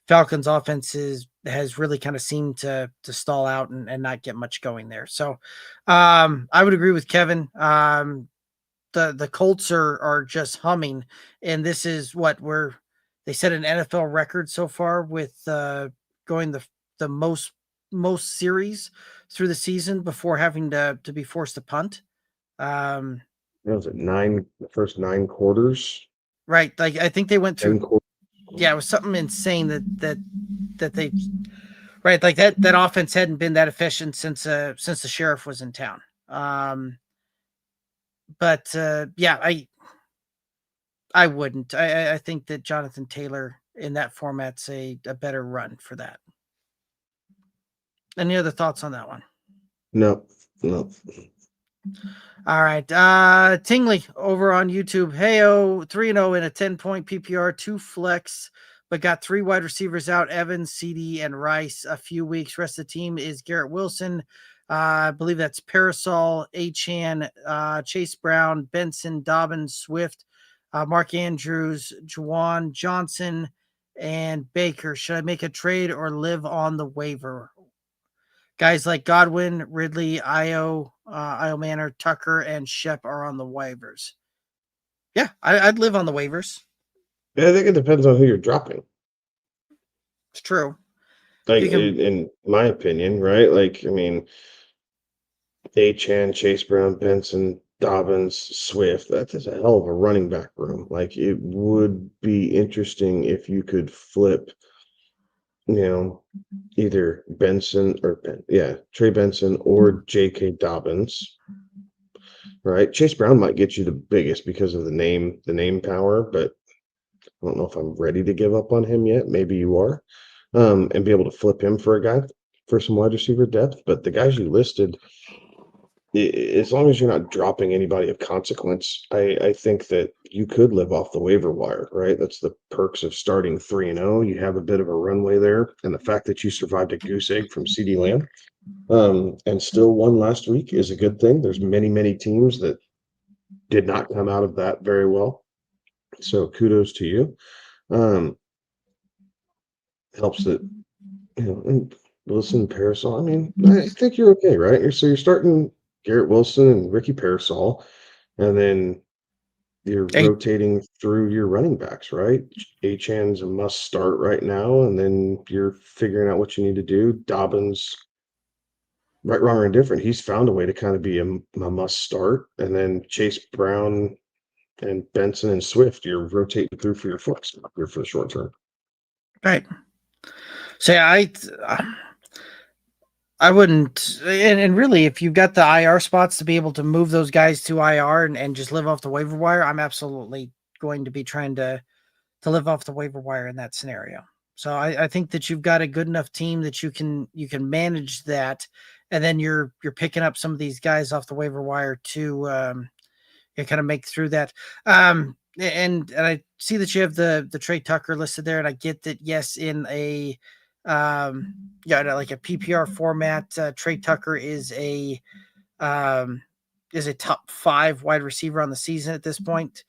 Falcons offense has really kind of seemed to stall out and not get much going there. So I would agree with Kevin. The Colts are just humming, and this is what they set an NFL record so far with going the most series through the season before having to be forced to punt. Was it the first 9 quarters? Right. Like I think they went through. 10 quarters. Yeah, it was something insane that they. Right, like that offense hadn't been that efficient since the sheriff was in town. But yeah, I wouldn't. I think that Jonathan Taylor in that format's a better run for that. Any other thoughts on that one? No. All right. Tingley over on YouTube. Heyo, 3-0 in a 10-point PPR, 2 flex, but got 3 wide receivers out, Evans, CD, and Rice a few weeks. Rest of the team is Garrett Wilson. I believe that's Parasol, Achane, Chase Brown, Benson, Dobbins, Swift, Mark Andrews, Juwan Johnson, and Baker. Should I make a trade or live on the waiver? Guys like Godwin, Ridley, Io Manor, Tucker, and Shep are on the waivers. Yeah, I'd live on the waivers. Yeah, I think it depends on who you're dropping. It's true. Like, in my opinion, right? Like, I mean, Achane, Chase Brown, Benson, Dobbins, Swift, that's a hell of a running back room. Like, it would be interesting if you could flip, either Trey Benson or J.K. Dobbins, right? Chase Brown might get you the biggest because of the name power, but I don't know if I'm ready to give up on him yet. Maybe you are, and be able to flip him for a guy for some wide receiver depth. But the guys you listed, as long as you're not dropping anybody of consequence, I think that you could live off the waiver wire, right? That's the perks of starting 3-0. You have a bit of a runway there, and the fact that you survived a goose egg from CeeDee Lamb, and still won last week is a good thing. There's many teams that did not come out of that very well, so kudos to you. helps that, and Wilson, Parasol. I mean, I think you're okay, right? You're starting Garrett Wilson and Ricky Parasol, and then you're Hey, rotating through your running backs, right? Achan's a must start right now, and then you're figuring out what you need to do. Dobbins, right, wrong, or indifferent, he's found a way to kind of be a must start, and then Chase Brown and Benson and Swift, you're rotating through for your flex here for the short term. right. So yeah, I wouldn't, and really, if you've got the IR spots to be able to move those guys to IR and just live off the waiver wire, I'm absolutely going to be trying to live off the waiver wire in that scenario. So I think that you've got a good enough team that you can manage that, and then you're picking up some of these guys off the waiver wire to kind of make through that. And I see that you have the Trey Tucker listed there, and I get that. Yes, in a like a PPR format, Trey Tucker is a top 5 wide receiver on the season at this point.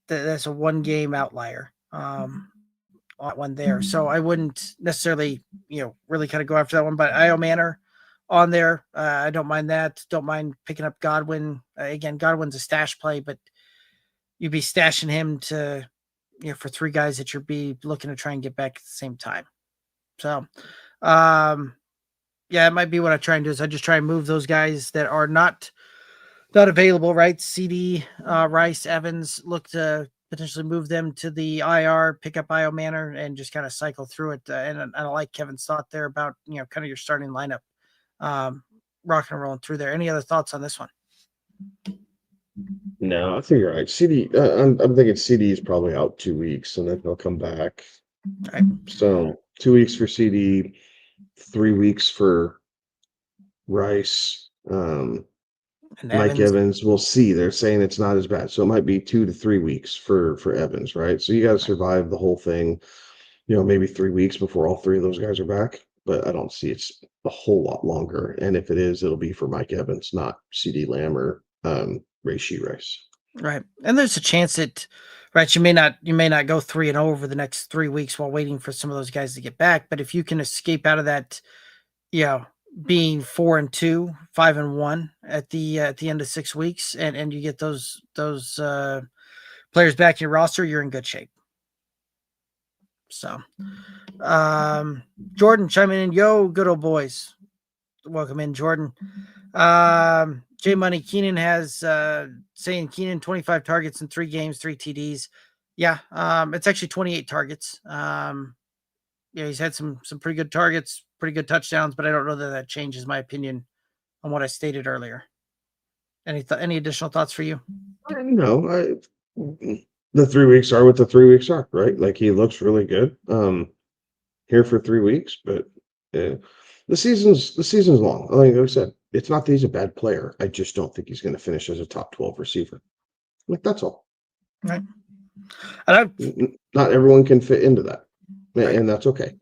That's a 1 game outlier. On that one there. So I wouldn't necessarily, really kind of go after that one, but Io Manor on there. I don't mind that. Don't mind picking up Godwin. Again, Godwin's a stash play, but you'd be stashing him to, for 3 guys that you'd be looking to try and get back at the same time. So, yeah, it might be what I try and do is I just try and move those guys that are not available, right? CD, Rice, Evans, look to potentially move them to the IR, pick up Io Manor, and just kind of cycle through it. And I like Kevin's thought there about, kind of your starting lineup, rocking and rolling through there. Any other thoughts on this one? No, I think you're right. CD, I'm thinking CD is probably out 2 weeks, and then he'll come back. Right. So 2 weeks for CD, 3 weeks for Rice. And Mike Evans, we'll see. They're saying it's not as bad, so it might be 2 to 3 weeks for Evans, right? So you got to survive the whole thing, maybe 3 weeks before all 3 of those guys are back. But I don't see it's a whole lot longer. And if it is, it'll be for Mike Evans, not CD Lamb or Rashee Rice. Right. And there's a chance that, right, you may not go 3-0 over the next 3 weeks while waiting for some of those guys to get back. But if you can escape out of that, being 4-2, 5-1 at the end of 6 weeks, and you get those players back in your roster, you're in good shape. So, Jordan chiming in, yo, good old boys, welcome in, Jordan. J Money Keenan has saying Keenan 25 targets in 3 games, 3 TDs. Yeah, it's actually 28 targets. He's had some pretty good targets, pretty good touchdowns, but I don't know that changes my opinion on what I stated earlier. Any additional thoughts for you? No, the 3 weeks are what the 3 weeks are, right? Like he looks really good here for 3 weeks, but the season's long. Like I said, it's not that he's a bad player. I just don't think he's going to finish as a top 12 receiver. Like that's all. Right. Not everyone can fit into that, right. And that's okay.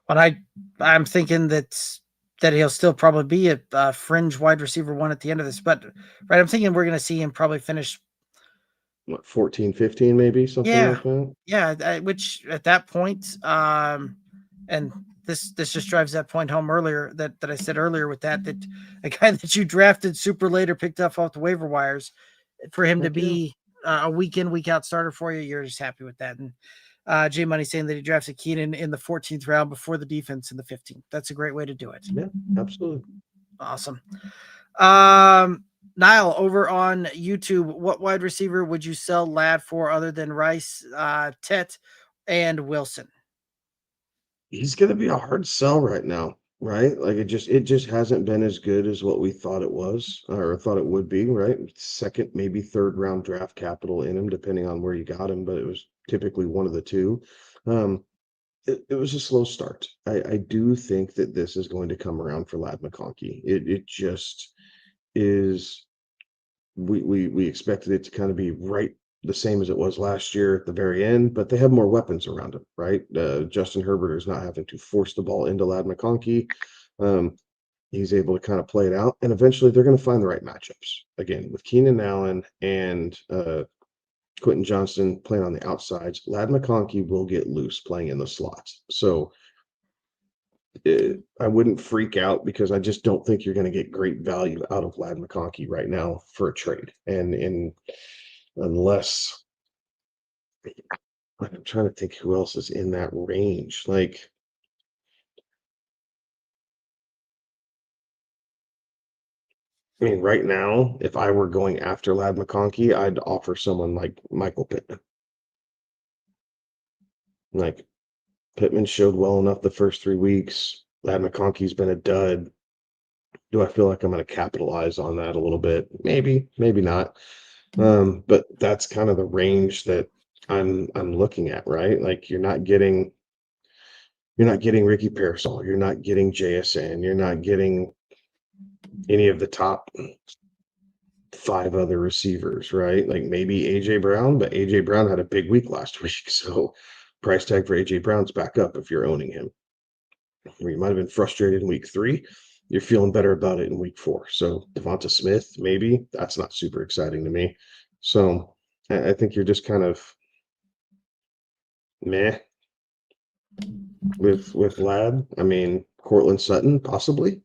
But I'm thinking that he'll still probably be a fringe wide receiver 1 at the end of this. But right, I'm thinking we're going to see him probably finish 14, 15, maybe something like that. Yeah, which at that point, and this just drives that point home earlier that I said earlier with that a guy that you drafted super late or picked up off the waiver wires, for him to be a week in, week out starter for you, you're just happy with that. And J Money saying that he drafted Keenan in the 14th round before the defense in the 15th. That's a great way to do it. Yeah, absolutely. Awesome. Niall over on YouTube, what wide receiver would you sell Ladd for other than Rice, Tet, and Wilson? He's going to be a hard sell right now, right? Like it just hasn't been as good as what we thought it was or thought it would be, right? Second, maybe third round draft capital in him, depending on where you got him, but it was typically one of the two. It was a slow start. I do think that this is going to come around for Ladd McConkey. It just is. We expected it to kind of be right the same as it was last year at the very end, but they have more weapons around him, right? Justin Herbert is not having to force the ball into Ladd McConkey. He's able to kind of play it out, and eventually they're going to find the right matchups again with Keenan Allen and Quentin Johnston playing on the outsides. Ladd McConkey will get loose playing in the slots. So I wouldn't freak out because I just don't think you're going to get great value out of Ladd McConkey right now for a trade. And unless I'm trying to think who else is in that range. Like, I mean, right now, if I were going after Ladd McConkey, I'd offer someone like Michael Pittman. Like, Pittman showed well enough the first 3 weeks. Ladd McConkey's been a dud. Do I feel like I'm going to capitalize on that a little bit? Maybe, maybe not. But that's kind of the range that I'm looking at, right? Like, you're not getting Ricky Parasol, you're not getting JSN, you're not getting any of the top 5 other receivers, right? Like maybe AJ Brown, but AJ Brown had a big week last week, so price tag for AJ Brown's back up if you're owning him. Or you might have been frustrated in week 3. You're feeling better about it in week 4. So Devonta Smith, maybe that's not super exciting to me. So I think you're just kind of meh with Ladd. I mean, Cortland Sutton, possibly.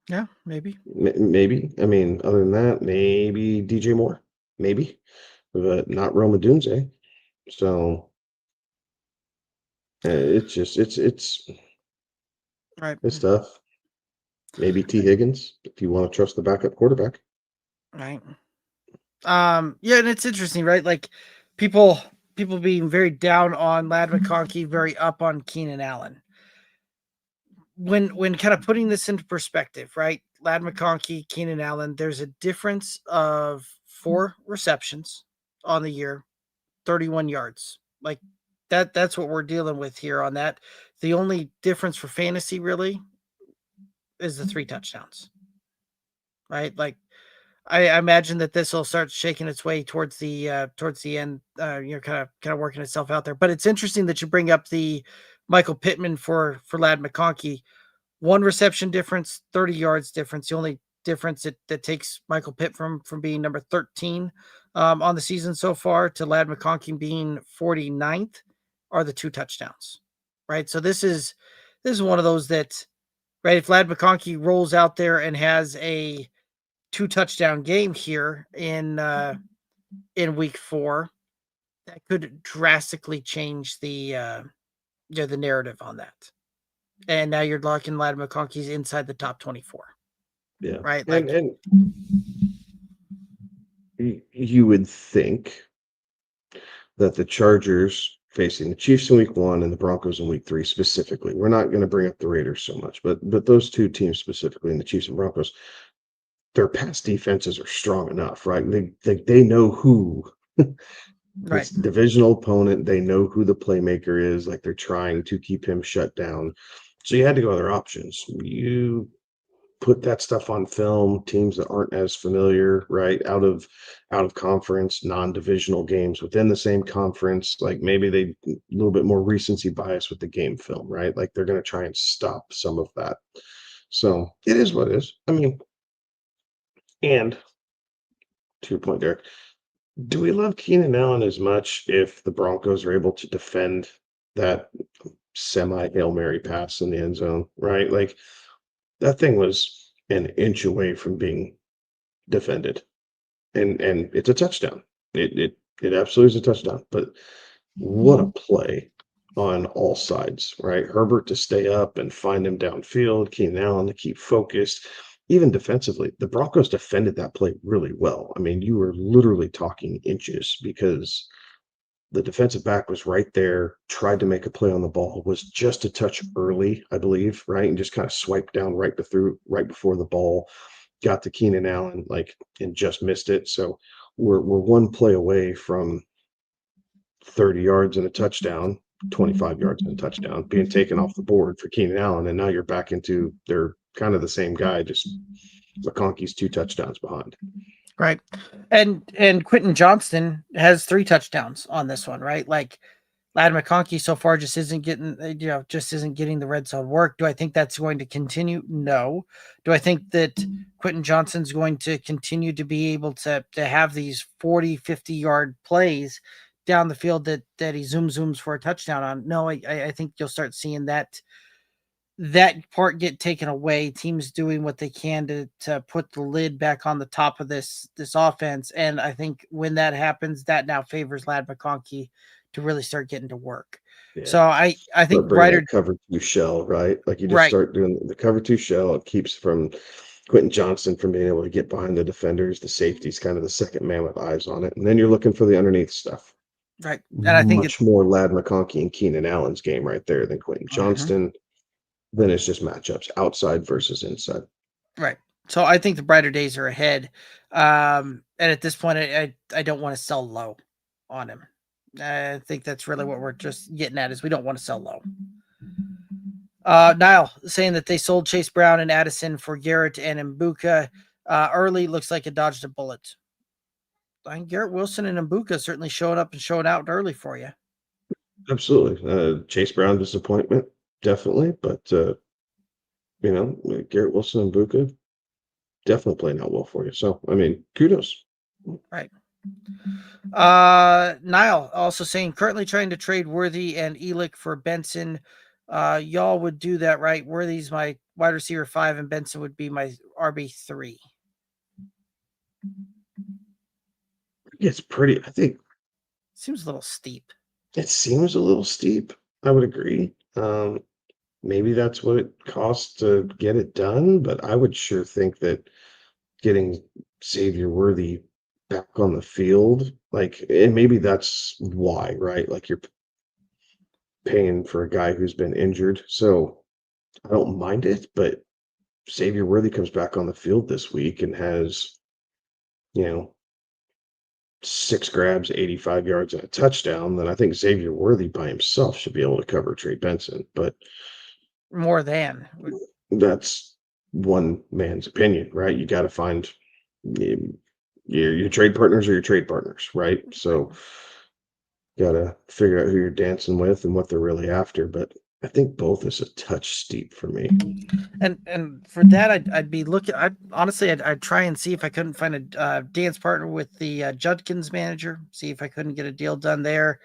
Yeah, maybe. Maybe. I mean, other than that, maybe DJ Moore, maybe, but not Roma Dunze. So it's just it's Right. tough. Maybe T. Higgins if you want to trust the backup quarterback. Right. Yeah, and it's interesting, right? Like people being very down on Ladd McConkey, very up on Keenan Allen. When kind of putting this into perspective, right? Ladd McConkey, Keenan Allen, there's a difference of 4 receptions on the year, 31 yards. Like that's what we're dealing with here on that. The only difference for fantasy really is the 3 touchdowns. Right? Like I imagine that this will start shaking its way towards the end, kind of working itself out there. But it's interesting that you bring up the Michael Pittman for Ladd McConkey. 1 reception difference, 30 yards difference. The only difference that takes Michael Pitt from being number 13 on the season so far to Ladd McConkey being 49th are the 2 touchdowns, right? So this is one of those that, right, if Ladd McConkey rolls out there and has a 2 touchdown game here in week 4, that could drastically change the the narrative on that. And now you're locking Ladd McConkey's inside the top 24. Yeah. Right. Like, and you would think that the Chargers facing the Chiefs in week 1 and the Broncos in week 3 specifically, we're not going to bring up the Raiders so much, but those 2 teams specifically, in the Chiefs and Broncos, their pass defenses are strong enough, right? They know who right. it's divisional opponent. They know who the playmaker is. Like they're trying to keep him shut down. So you had to go other options. You put that stuff on film, teams that aren't as familiar, right? Out of conference, non-divisional games within the same conference. Like maybe they a little bit more recency bias with the game film, right? Like they're going to try and stop some of that. So it is what it is. I mean, and to your point, Derek, do we love Keenan Allen as much if the Broncos are able to defend that semi-Hail Mary pass in the end zone, right? Like that thing was an inch away from being defended. And it's a touchdown. It absolutely is a touchdown. But what a play on all sides, right? Herbert to stay up and find him downfield, Keenan Allen to keep focused. Even defensively, the Broncos defended that play really well. I mean, you were literally talking inches because the defensive back was right there, tried to make a play on the ball, was just a touch early, I believe, right? And just kind of swiped down right before the ball got to Keenan Allen, and just missed it. So we're 1 play away from 30 yards and a touchdown, 25 yards and a touchdown being taken off the board for Keenan Allen. And now you're back into they're kind of the same guy, just McConkey's 2 touchdowns behind. Right. And Quentin Johnston has 3 touchdowns on this one, right? Like Lad McConkey so far just isn't getting the red zone work. Do I think that's going to continue? No. Do I think that Quentin Johnson's going to continue to be able to have these 40, 50-yard plays down the field that he zooms for a touchdown on? No, I think you'll start seeing that part get taken away. Teams doing what they can to put the lid back on the top of this offense. And I think when that happens, that now favors Lad McConkey to really start getting to work. Yeah. So I think Start bringing brighter that cover two shell, right? Like you just right, start doing the cover two shell. It keeps from Quentin Johnson from being able to get behind the defenders. The safety's kind of the second man with eyes on it. And then you're looking for the underneath stuff. right. And I think Much more Lad McConkey and Keenan Allen's game right there than Quentin Johnston. Then it's just matchups, outside versus inside. Right. So I think the brighter days are ahead. And at this point, I don't want to sell low on him. I think that's really what we're just getting at is we don't want to sell low. Niall saying that they sold Chase Brown and Addison for Garrett and Mbuka early. Looks like it dodged a bullet. I think Garrett Wilson and Mbuka certainly showing up and showing out early for you. Absolutely. Chase Brown disappointment, definitely. But, Garrett Wilson and Mbuka definitely playing out well for you. So, I mean, kudos. Right. Niall also saying currently trying to trade Worthy and Elick for Benson. Y'all would do that, right? Worthy's my wide receiver 5 and Benson would be my RB3. It's pretty, I think. Seems a little steep. It seems a little steep. I would agree. Maybe that's what it costs to get it done, but I would sure think that getting Xavier Worthy back on the field, and maybe that's why, right? Like you're paying for a guy who's been injured, so I don't mind it, but Xavier Worthy comes back on the field this week and has, 6 grabs, 85 yards, and a touchdown, then I think Xavier Worthy by himself should be able to cover Trey Benson. But more than that's one man's opinion, right? You got to find your trade partners are your trade partners, right? So got to figure out who you're dancing with and what they're really after. But I think both is a touch steep for me. And for that, I'd be looking. I'd try and see if I couldn't find a dance partner with the Judkins manager. See if I couldn't get a deal done there.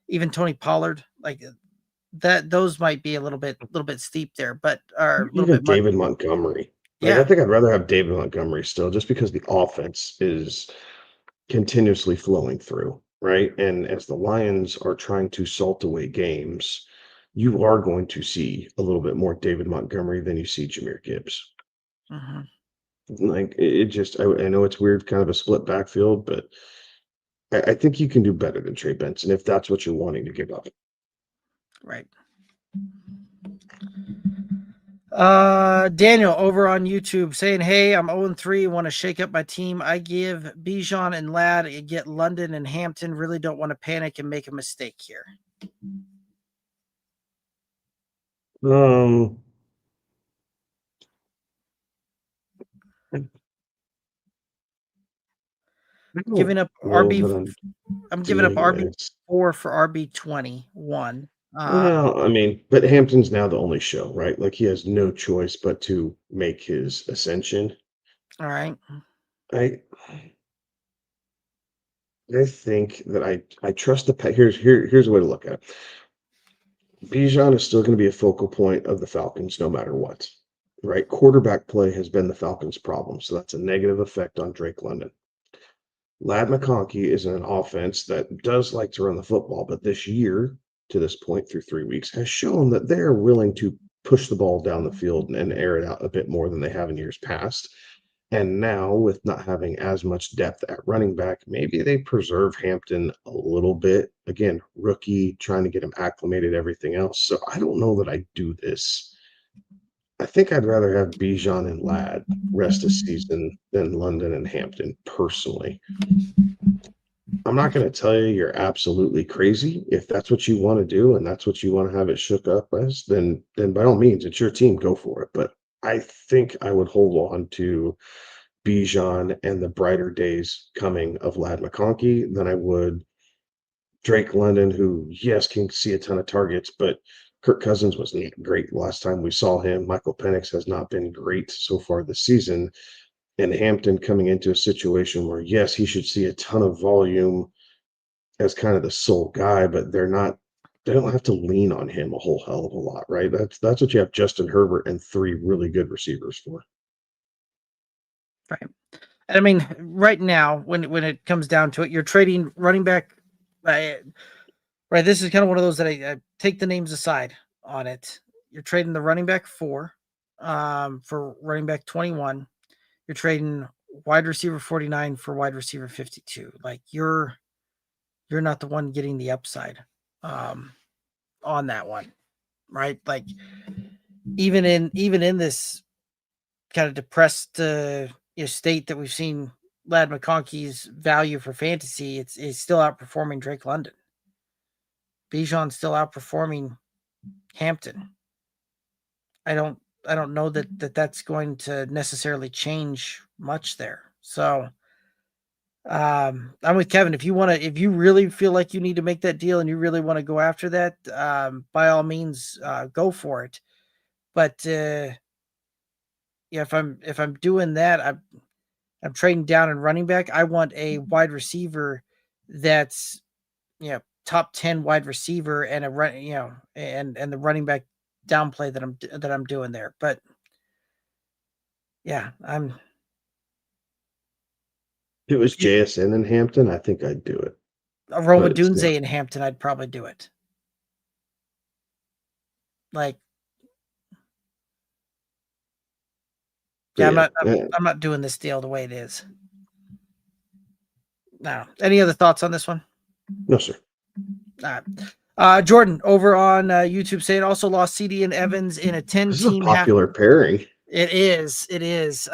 Even Tony Pollard, like that. Those might be a little bit steep there, but are a little Even bit David Montgomery. Yeah, I think I'd rather have David Montgomery still, just because the offense is continuously flowing through, right? And as the Lions are trying to salt away games, you are going to see a little bit more David Montgomery than you see Jahmyr Gibbs. Like it just, I know it's weird, kind of a split backfield, but I think you can do better than Trey Benson if that's what you're wanting to give up. Right. Daniel over on YouTube saying, hey, I'm 0-3, want to shake up my team. I give Bijan and Ladd, I get London and Hampton. Really don't want to panic and make a mistake here. Giving up RB. I'm giving up RB4 for RB21. Well, I mean, but Hampton's now the only show, right? Like he has no choice but to make his ascension. All right. I think that I trust the here's a way to look at it. Bijan is still going to be a focal point of the Falcons no matter what, right? Quarterback play has been the Falcons' problem, so that's a negative effect on Drake London. Ladd McConkey is in an offense that does like to run the football, but this year, to this point through 3 weeks, has shown that they're willing to push the ball down the field and air it out a bit more than they have in years past. And now, with not having as much depth at running back, maybe they preserve Hampton a little bit. Again, rookie, trying to get him acclimated, everything else. So I don't know that I do this. I think I'd rather have Bijan and Ladd rest of season than London and Hampton, personally. I'm not going to tell you you're absolutely crazy. If that's what you want to do and that's what you want to have it shook up as, then by all means, it's your team, go for it. But I think I would hold on to Bijan and the brighter days coming of Ladd McConkey than I would Drake London, who, yes, can see a ton of targets, but Kirk Cousins was not great last time we saw him. Michael Penix has not been great so far this season. And Hampton coming into a situation where, yes, he should see a ton of volume as kind of the sole guy, but they don't have to lean on him a whole hell of a lot, right? That's what you have Justin Herbert and 3 really good receivers for. Right. And I mean, right now, when it comes down to it, you're trading running back. Right. This is kind of one of those that I take the names aside on it. You're trading the running back 4 for running back 21. You're trading wide receiver 49 for wide receiver 52. Like you're not the one getting the upside on that one, right? Like even in this kind of depressed state that we've seen Lad McConkey's value for fantasy, it's still outperforming Drake London. Bijan's still outperforming Hampton. I don't know that's going to necessarily change much there. So I'm with Kevin. If you really feel like you need to make that deal and you really want to go after that, by all means, go for it. But if I'm doing that, I'm trading down in running back. I want a wide receiver that's top 10 wide receiver and a run, and the running back downplay that I'm doing there. But yeah, If it was JSN in Hampton, I think I'd do it. Roma Dunze in Hampton, I'd probably do it. Like, yeah, I'm not doing this deal the way it is. No. Any other thoughts on this one? No, sir. All right. Jordan over on YouTube saying also lost CD and Evans in a 10-team. This is a popular pairing. It is. It's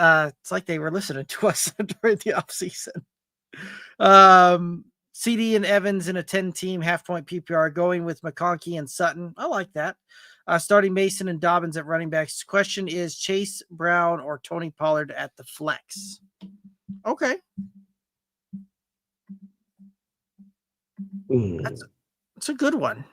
like they were listening to us during the offseason. CD and Evans in a 10-team half-point PPR, going with McConkey and Sutton. I like that. Starting Mason and Dobbins at running backs. Question is Chase Brown or Tony Pollard at the flex? Okay. That's a good one.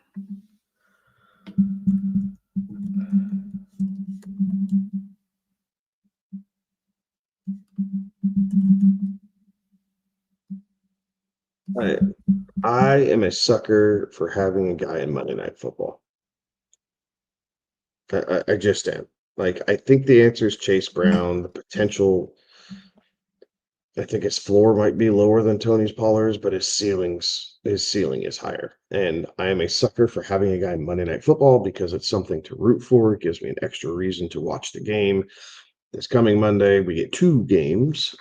I am a sucker for having a guy in Monday Night Football. I just am. Like, I think the answer is Chase Brown. The potential, I think his floor might be lower than Tony Pollard's, but his ceiling is higher. And I am a sucker for having a guy in Monday Night Football because it's something to root for. It gives me an extra reason to watch the game. This coming Monday, we get 2 games.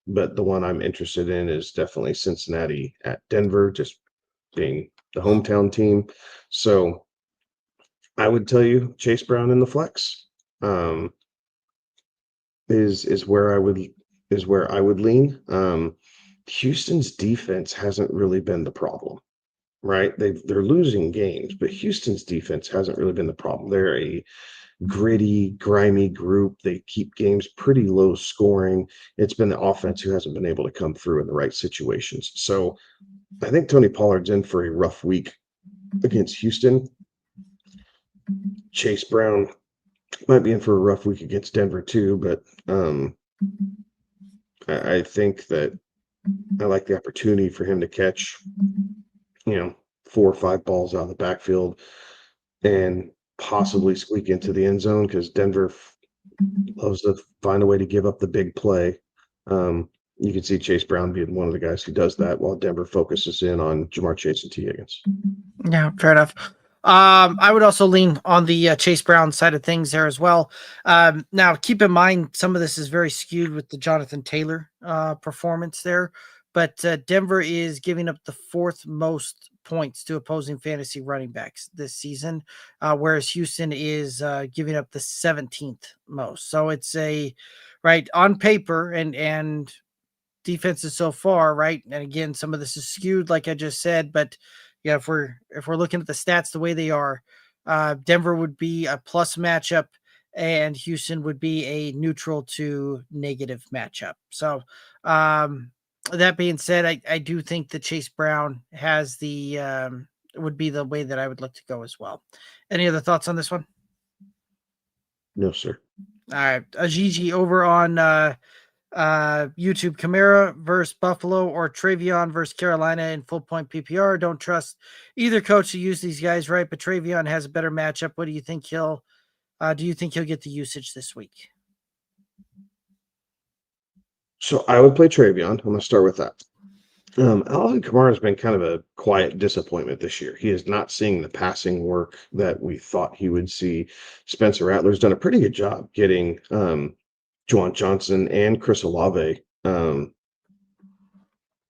But the one I'm interested in is definitely Cincinnati at Denver, just being the hometown team. So I would tell you Chase Brown in the flex is where I would lean. Houston's defense hasn't really been the problem, right? They're losing games, but Houston's defense hasn't really been the problem. They're a gritty, grimy group. They keep games pretty low scoring. It's been the offense who hasn't been able to come through in the right situations. So I think Tony Pollard's in for a rough week against Houston. Chase Brown might be in for a rough week against Denver too, but I think that I like the opportunity for him to catch, 4 or 5 balls out of the backfield and possibly squeak into the end zone because Denver loves to find a way to give up the big play. You can see Chase Brown being one of the guys who does that while Denver focuses in on Jamar Chase and T. Higgins. Yeah, fair enough. I would also lean on the Chase Brown side of things there as well. Now, keep in mind, some of this is very skewed with the Jonathan Taylor performance there, but Denver is giving up the 4th most points to opposing fantasy running backs this season, whereas Houston is giving up the 17th most. So it's right on paper and defenses so far, right? And again, some of this is skewed, like I just said, but yeah, if we're looking at the stats the way they are, Denver would be a plus matchup and Houston would be a neutral to negative matchup. So That being said, I do think that Chase Brown has would be the way that I would look to go as well. Any other thoughts on this one? No, sir. All right, Ajiji over on YouTube. Kamara versus Buffalo or Travion versus Carolina in full point PPR. Don't trust either coach to use these guys, right? But Travion has a better matchup. What do you think he'll get the usage this week? So I would play Travion. I'm going to start with that. Alvin Kamara has been kind of a quiet disappointment this year. He is not seeing the passing work that we thought he would see. Spencer Rattler's done a pretty good job getting Juwan Johnson and Chris Olave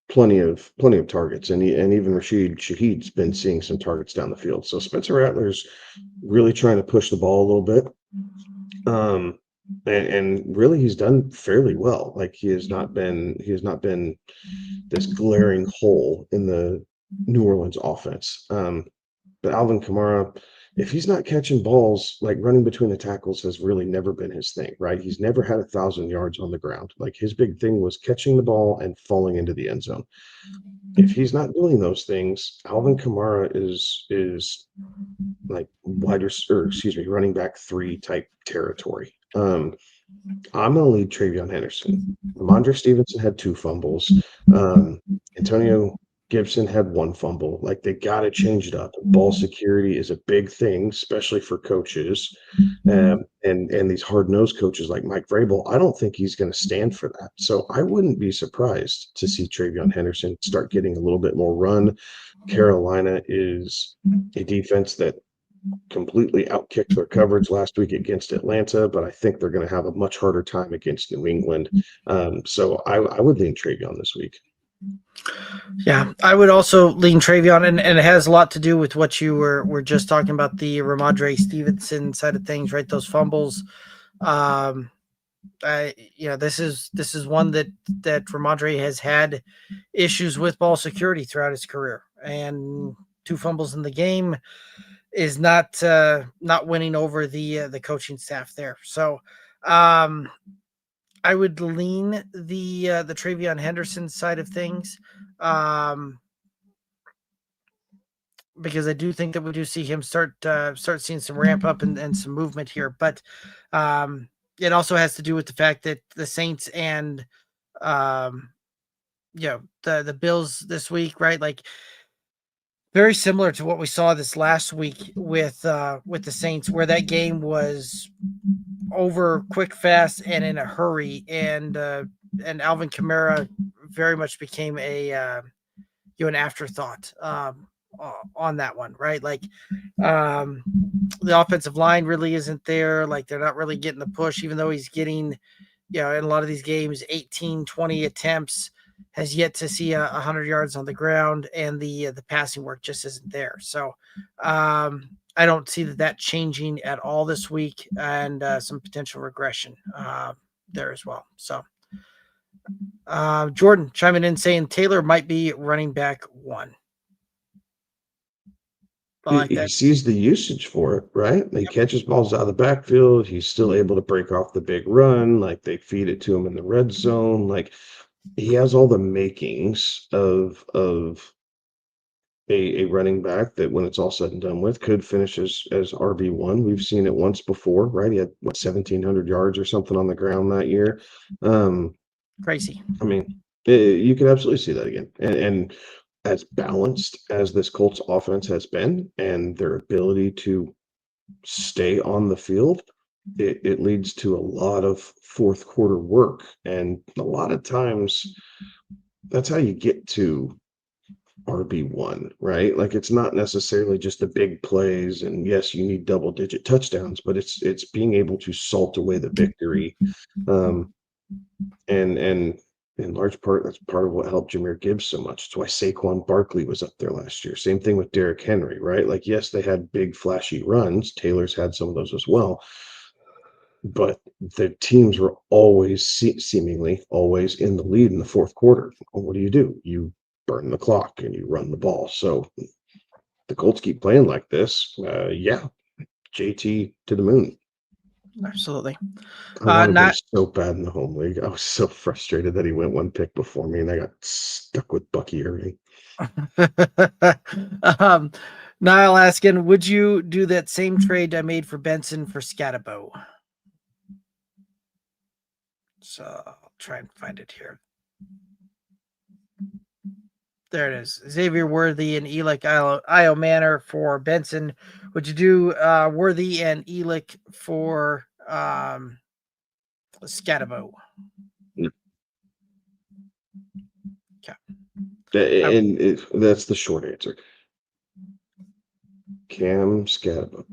plenty of targets, and even Rashid Shaheed's been seeing some targets down the field. So Spencer Rattler's really trying to push the ball a little bit. And really he's done fairly well. Like he has not been this glaring hole in the New Orleans offense. But Alvin Kamara, if he's not catching balls, like running between the tackles has really never been his thing, right? He's never had 1,000 yards on the ground. Like his big thing was catching the ball and falling into the end zone. If he's not doing those things, Alvin Kamara is like running back 3 type territory. I'm going to lead Travion Henderson. Ramondre Stevenson had 2 fumbles. Antonio Gibson had 1 fumble. Like they got to change it up. Ball security is a big thing, especially for coaches and these hard-nosed coaches like Mike Vrabel. I don't think he's going to stand for that. So I wouldn't be surprised to see Travion Henderson start getting a little bit more run. Carolina is a defense that completely outkicked their coverage last week against Atlanta, but I think they're going to have a much harder time against New England. So I would lean Travion this week. Yeah, I would also lean Travion, and it has a lot to do with what you were just talking about, the Ramondre Stevenson side of things, right? Those fumbles. This is one that Ramondre has had issues with ball security throughout his career, and 2 fumbles in the game is not winning over the coaching staff there. So I would lean the Travion Henderson side of things, because I do think that we do see him start seeing some ramp up and some movement here. But it also has to do with the fact that the Saints and the Bills this week, right? Like very similar to what we saw this last week with the Saints, where that game was over quick, fast, and in a hurry, and Alvin Kamara very much became an afterthought on that one, right? Like the offensive line really isn't there. Like they're not really getting the push, even though he's getting, in a lot of these games, 18, 20 attempts, has yet to see 100 yards on the ground, and the passing work just isn't there. So I don't see that changing at all this week, and some potential regression there as well. So Jordan chiming in saying Taylor might be running back 1. He sees the usage for it, right? He catches balls out of the backfield. He's still able to break off the big run. Like they feed it to him in the red zone. Like he has all the makings of a running back that, when it's all said and done with, could finish as RB1. We've seen it once before, right? He had 1,700 yards or something on the ground that year. Crazy. I mean, you could absolutely see that again. And as balanced as this Colts offense has been, and their ability to stay on the field, it leads to a lot of fourth quarter work. And a lot of times that's how you get to RB1, right? Like it's not necessarily just the big plays, and yes, you need double digit touchdowns, but it's being able to salt away the victory. And in large part, that's part of what helped Jahmyr Gibbs so much. It's why Saquon Barkley was up there last year. Same thing with Derrick Henry, right? Like, yes, they had big, flashy runs. Taylor's had some of those as well. But the teams were always, seemingly always in the lead in the fourth quarter. Well, what do? You burn the clock and you run the ball. So the Colts keep playing like this. JT to the moon. Absolutely. I wanted him Not so bad in the home league. I was so frustrated that he went one pick before me, and I got stuck with Bucky Irving. um, Niall asking, would you do that same trade I made for Benson for Scatabo? So I'll try and find it here. There it is. Xavier Worthy and Elick Io Manor for Benson. Would you do Worthy and Elick for Scatabo? No. Okay. And that's the short answer. Cam Scatabo.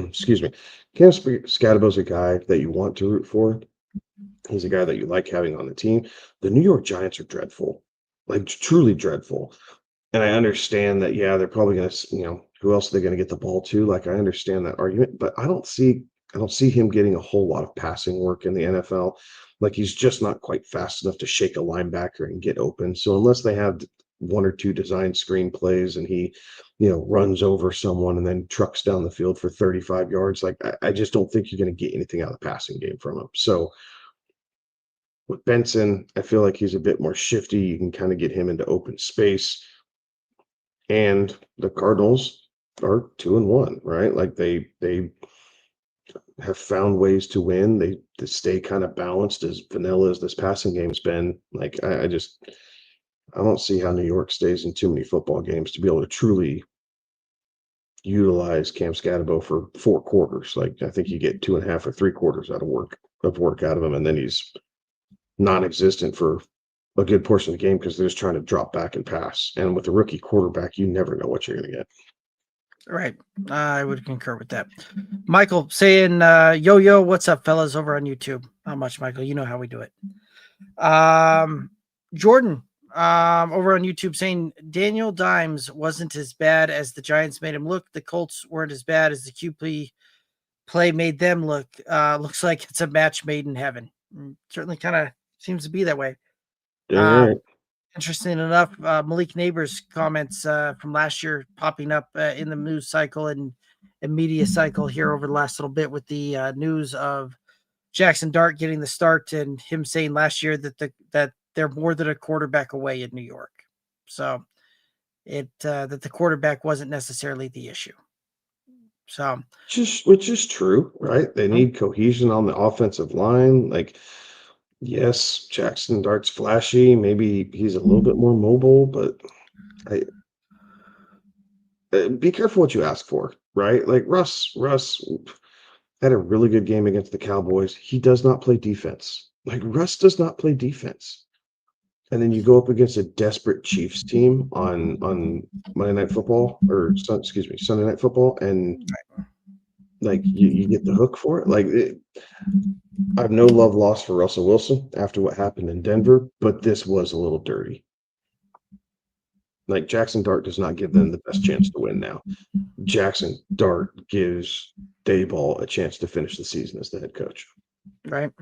Excuse me. Cam Scatabo's a guy that you want to root for. He's a guy that you like having on the team. The New York Giants are dreadful, like truly dreadful. And I understand that, yeah, they're probably going to, who else are they going to get the ball to? Like, I understand that argument, but I don't see him getting a whole lot of passing work in the NFL. Like, he's just not quite fast enough to shake a linebacker and get open. So unless they have one or two design screen plays and he, runs over someone and then trucks down the field for 35 yards, like I just don't think you're going to get anything out of the passing game from him. So with Benson, I feel like he's a bit more shifty. You can kind of get him into open space. And the Cardinals are 2-1, right? Like they have found ways to win. They stay kind of balanced as vanilla as this passing game's been. Like I don't see how New York stays in too many football games to be able to truly utilize Cam Scatabo for 4 quarters. Like I think you get 2.5 or 3 quarters out of work out of him, and then he's non-existent for a good portion of the game because they're just trying to drop back and pass. And with a rookie quarterback, you never know what you're going to get. Right. I would concur with that. Michael saying, yo, what's up, fellas, over on YouTube? Not much, Michael. You know how we do it. Jordan over on YouTube saying Daniel Dimes wasn't as bad as the Giants made him look. The Colts weren't as bad as the QP play made them look. Looks like it's a match made in heaven. Certainly kind of seems to be that way. Right. Interesting enough, Malik Neighbors' comments from last year popping up in the news cycle and media cycle here over the last little bit with the news of Jackson Dart getting the start and him saying last year that they're more than a quarterback away in New York. So that the quarterback wasn't necessarily the issue. So Which is true, right? They need cohesion on the offensive line. Like, yes, Jackson Dart's flashy. Maybe he's a little bit more mobile, but be careful what you ask for, right? Like Russ had a really good game against the Cowboys. He does not play defense. Like Russ does not play defense. And then you go up against a desperate Chiefs team on Monday Night Football Sunday Night Football, and like you get the hook for it. Like I have no love lost for Russell Wilson after what happened in Denver, but this was a little dirty. Like Jackson Dart does not give them the best chance to win now. Jackson Dart gives Dayball a chance to finish the season as the head coach. Right.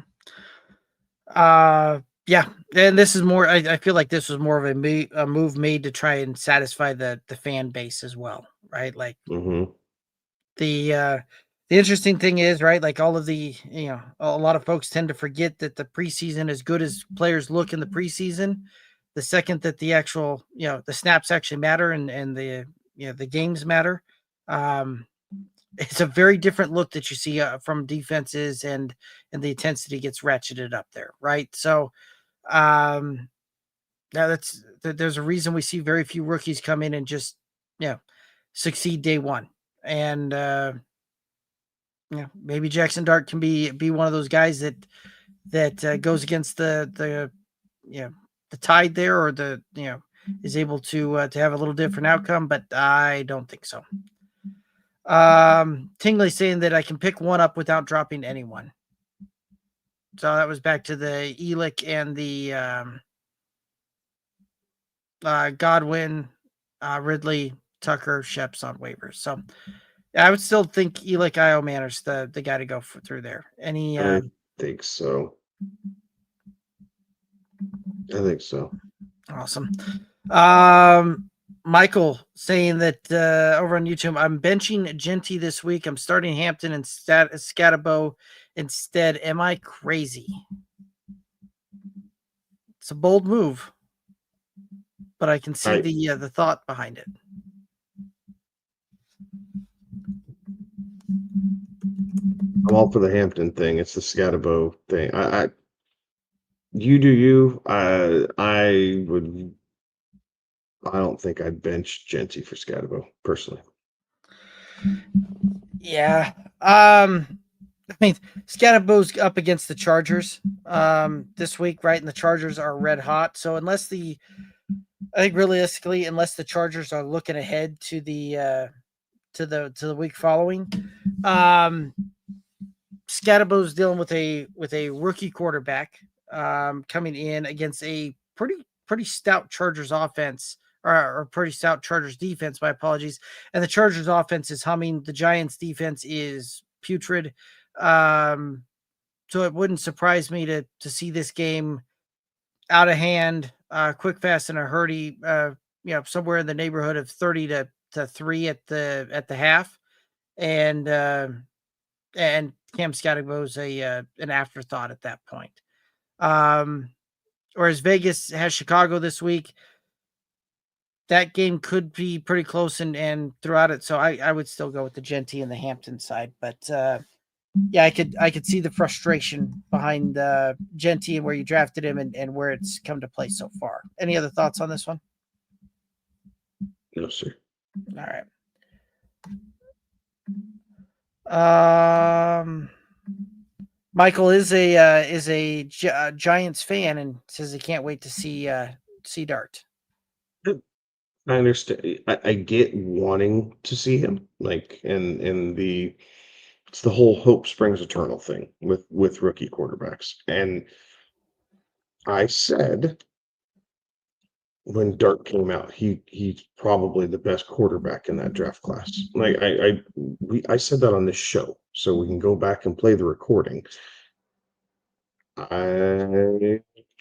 Yeah, and this is more. I feel like this was more of a move made to try and satisfy the fan base as well, right? Like the interesting thing is, right? Like all of the a lot of folks tend to forget that the preseason, as good as players look in the preseason, the second that the actual the snaps actually matter and the the games matter, it's a very different look that you see from defenses and the intensity gets ratcheted up there, right? So. Now there's a reason we see very few rookies come in and just succeed day one, and maybe Jackson Dart can be one of those guys that goes against the tide there, or is able to have a little different outcome, but I don't think so. Tingley saying that I can pick one up without dropping anyone. So that was back to the Elick and the Godwin, Ridley, Tucker, Sheps on waivers. So I would still think Elick Io Manor's the guy to go through there. Any? I think so. I think so. Awesome. Michael saying that over on YouTube, I'm benching Genty this week. I'm starting Hampton and Scatabo instead. Am I crazy? It's a bold move, but I can see the thought behind it. I'm all for the Hampton thing. It's the Scatabo thing. You do you. I don't think I'd bench Genty for Scatabo personally. Yeah. I mean, Scatabo's up against the Chargers this week, right? And the Chargers are red hot. So I think realistically, unless the Chargers are looking ahead to the week following, Scatabo's dealing with a rookie quarterback coming in against a pretty stout Chargers offense or pretty stout Chargers defense. My apologies. And the Chargers offense is humming. The Giants defense is putrid. So it wouldn't surprise me to see this game out of hand, quick, fast, and a hurry. Somewhere in the neighborhood of 30 to 3 at the half, and Cam Scatterbo's an afterthought at that point. Whereas Vegas has Chicago this week. That game could be pretty close and throughout it. So I would still go with the Genty and the Hampton side, but yeah, I could see the frustration behind Genty and where you drafted him and where it's come to play so far. Any other thoughts on this one? No, sir. All right. Michael is a Giants fan and says he can't wait to see Dart. I understand. I get wanting to see him, like, and it's the whole hope springs eternal thing with rookie quarterbacks. And I said when Dart came out, he's probably the best quarterback in that draft class. Like I said that on this show, so we can go back and play the recording.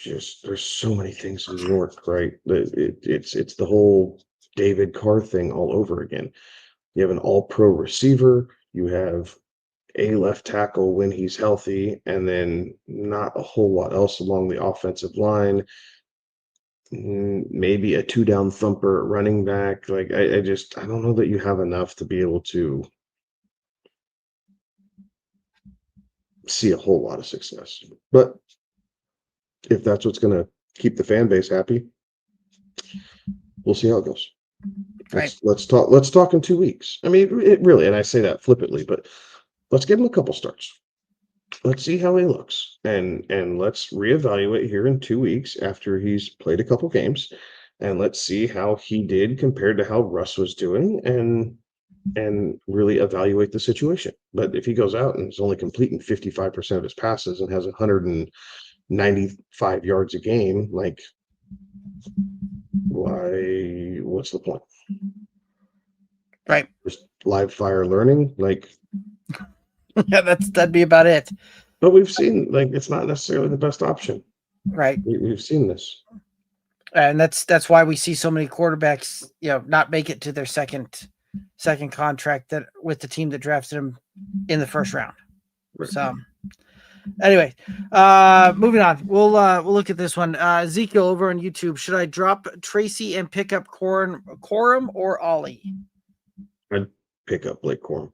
There's so many things in New York, right? It's the whole David Carr thing all over again. You have an all-pro receiver, you have a left tackle when he's healthy, and then not a whole lot else along the offensive line. Maybe a two-down thumper at running back. Like I don't know that you have enough to be able to see a whole lot of success. But if that's what's going to keep the fan base happy, we'll see how it goes. Right. Let's talk in 2 weeks. I mean, it really, and I say that flippantly, but let's give him a couple starts. Let's see how he looks, and let's reevaluate here in 2 weeks after he's played a couple games, and let's see how he did compared to how Russ was doing, and really evaluate the situation. But if he goes out and is only completing 55% of his passes and has 195 yards a game, like, why? What's the point? Right. Just live fire learning, like. Yeah, that'd be about it. But we've seen, like, it's not necessarily the best option. Right. We've seen this. And that's why we see so many quarterbacks, not make it to their second contract that with the team that drafted him in the first round. Right. So anyway, moving on. We'll look at this one. Ezekiel over on YouTube. Should I drop Tracy and pick up Corum or Ollie? I'd pick up Blake Corum.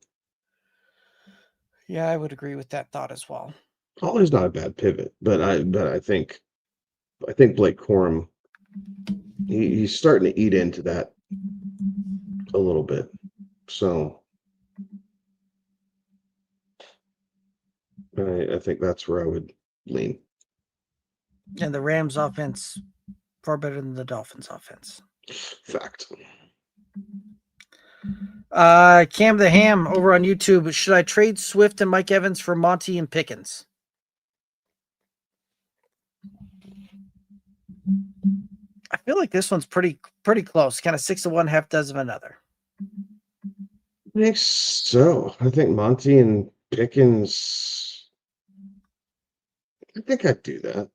Yeah, I would agree with that thought as well. Ollie's not a bad pivot, but I think Blake Corum, he's starting to eat into that a little bit. So I think that's where I would lean. And the Rams offense far better than the Dolphins offense. Fact. Cam the Ham over on YouTube. Should I trade Swift and Mike Evans for Monty and Pickens? I feel like this one's pretty close. Kind of 6-1, half dozen of another. I think so. I think Monty and Pickens. I think I'd do that.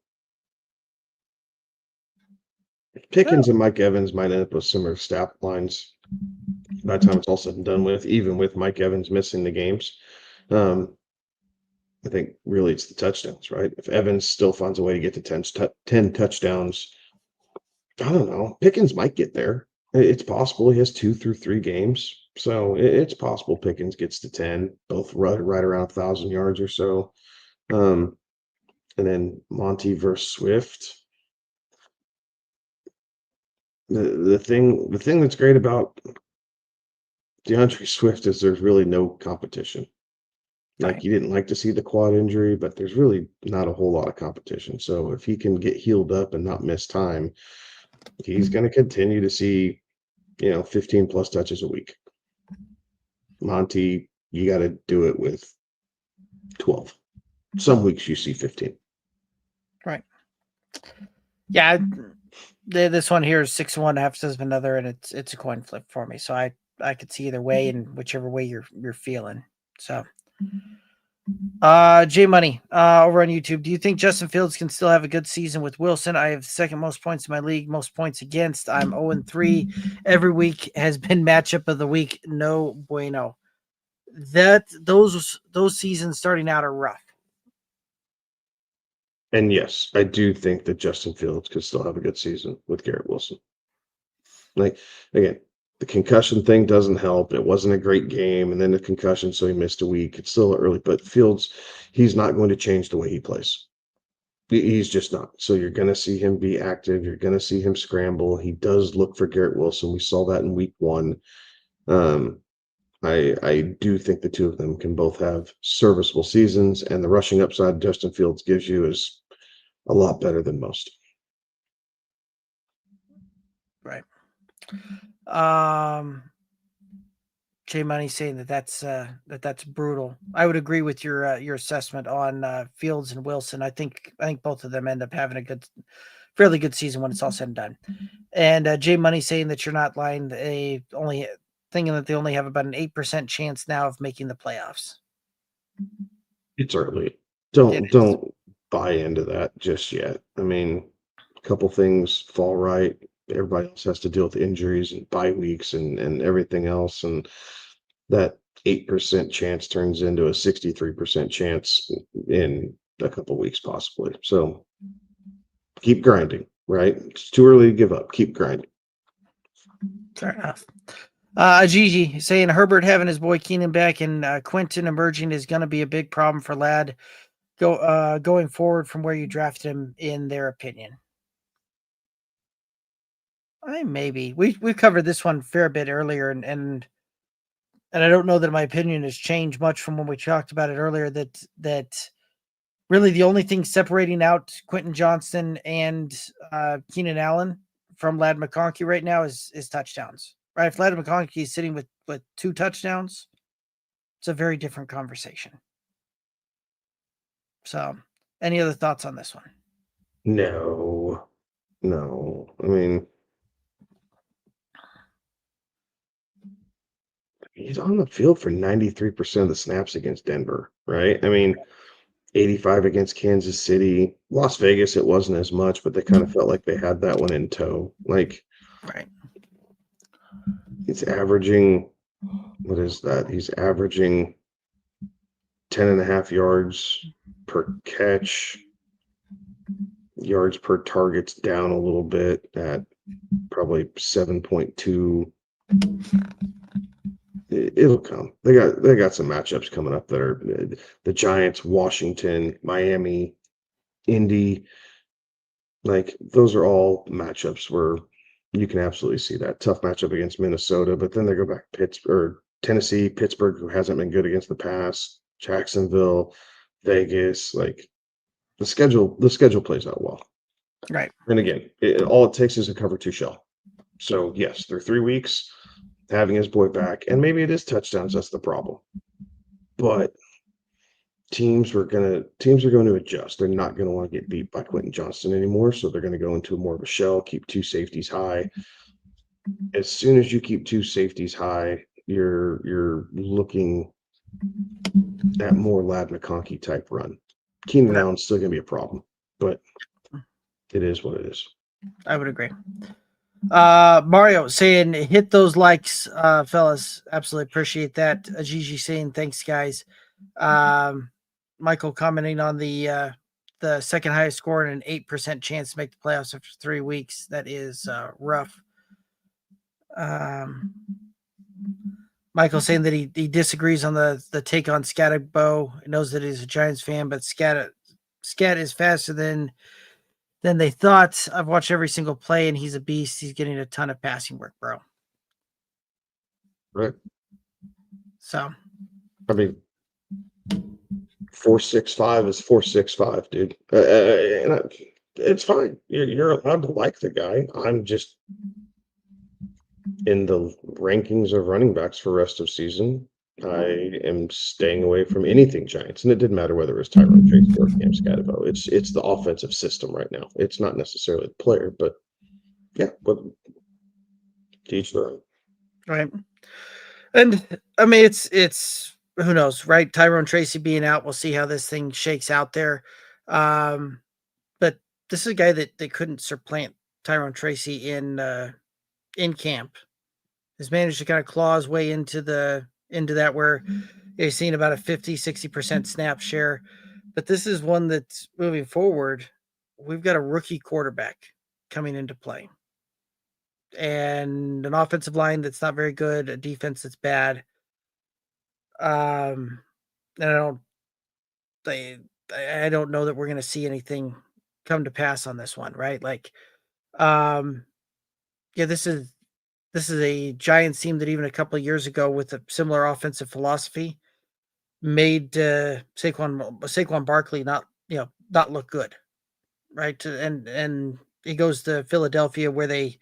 Pickens and Mike Evans might end up with similar stat lines by the time it's all said and done with, even with Mike Evans missing the games. I think really it's the touchdowns, right? If Evans still finds a way to get to 10 touchdowns, I don't know. Pickens might get there. It's possible he has 2 through 3 games. So it's possible Pickens gets to 10, both right around 1,000 yards or so. And then Monty versus Swift. The thing that's great about DeAndre Swift is there's really no competition. Like, you didn't like to see the quad injury, but there's really not a whole lot of competition. So if he can get healed up and not miss time, he's going to continue to see, 15 plus touches a week. Monty, you got to do it with 12. Some weeks you see 15. Right. Yeah. This one here is 6-1, half dozen another, and it's a coin flip for me. So I could see either way, and whichever way you're feeling. So, J Money, over on YouTube, do you think Justin Fields can still have a good season with Wilson? I have the second most points in my league, most points against. I'm 0-3. Every week has been matchup of the week. No bueno. Those seasons starting out are rough. And yes, I do think that Justin Fields could still have a good season with Garrett Wilson. Like, again, the concussion thing doesn't help. It wasn't a great game, and then the concussion, so he missed a week. It's still early, but Fields, he's not going to change the way he plays. He's just not. So you're going to see him be active. You're going to see him scramble. He does look for Garrett Wilson. We saw that in week 1. I do think the two of them can both have serviceable seasons, and the rushing upside Justin Fields gives you is a lot better than most. Right. J Money saying that's brutal. I would agree with your assessment on Fields and Wilson. I think both of them end up having a fairly good season when it's all said and done. And J Money saying that you're not lying. Thinking that they only have about an 8% chance now of making the playoffs. It's early. Don't buy into that just yet. I mean, a couple things fall right. Everybody else has to deal with injuries and bye weeks and everything else. And that 8% chance turns into a 63% chance in a couple weeks, possibly. So keep grinding, right? It's too early to give up. Keep grinding. Fair enough. Gigi saying Herbert having his boy Keenan back and Quentin emerging is going to be a big problem for Ladd going forward from where you drafted him, in their opinion. Maybe we've covered this one a fair bit earlier, and I don't know that my opinion has changed much from when we talked about it earlier. That really the only thing separating out Quentin Johnston and Keenan Allen from Ladd McConkey right now is touchdowns. Right? If Ladd McConkey is sitting with 2 touchdowns, it's a very different conversation. So, any other thoughts on this one? No. I mean, he's on the field for 93% of the snaps against Denver, right? I mean, 85 against Kansas City. Las Vegas, it wasn't as much, but they kind of felt like they had that one in tow. Like, right. He's averaging, what is that? He's averaging 10.5 yards per catch. Yards per target's down a little bit at probably 7.2. It'll come. They got some matchups coming up that are the Giants, Washington, Miami, Indy. Like, those are all matchups where you can absolutely see that tough matchup against Minnesota, but then they go back to Pittsburgh, Tennessee, Pittsburgh, who hasn't been good against the pass, Jacksonville, Vegas. Like, the schedule plays out well. Right. And again, all it takes is a cover 2 shell. So yes, through 3 weeks, having his boy back, and maybe it is touchdowns, that's the problem. But teams are going to adjust. They're not going to want to get beat by Quentin Johnston anymore, so they're going to go into more of a shell, keep 2 safeties high. As soon as you keep 2 safeties high, you're looking at more Ladd McConkey type run. Keenan Allen's still going to be a problem, but it is what it is. I would agree. Mario saying hit those likes, fellas. Absolutely appreciate that. Gigi saying thanks, guys. Michael commenting on the second highest score and an 8% chance to make the playoffs after 3 weeks. That is rough. Michael saying that he disagrees on the take on Scatterbo. He knows that he's a Giants fan, but Scat is faster than they thought. I've watched every single play, and he's a beast. He's getting a ton of passing work, bro. Right. So, I mean, 4.65 is 4.65, dude. It's fine. You're allowed to like the guy. I'm just in the rankings of running backs for rest of season. I am staying away from anything Giants, and it didn't matter whether it was Tyrone Tracy or Cam Scatterbo. It's the offensive system right now. It's not necessarily the player, but yeah, but teach their own. right. And I mean, it's who knows, right? Tyrone Tracy being out, we'll see how this thing shakes out there. But this is a guy that they couldn't supplant Tyrone Tracy in camp. Has managed to kind of claw his way into that where he's seen about a 50-60% snap share. But this is one that's moving forward. We've got a rookie quarterback coming into play. And an offensive line that's not very good, a defense that's bad. And I don't know that we're going to see anything come to pass on this one, right? Like, this is a Giants team that even a couple of years ago with a similar offensive philosophy made Saquon Barkley not look good, right? And he goes to Philadelphia where they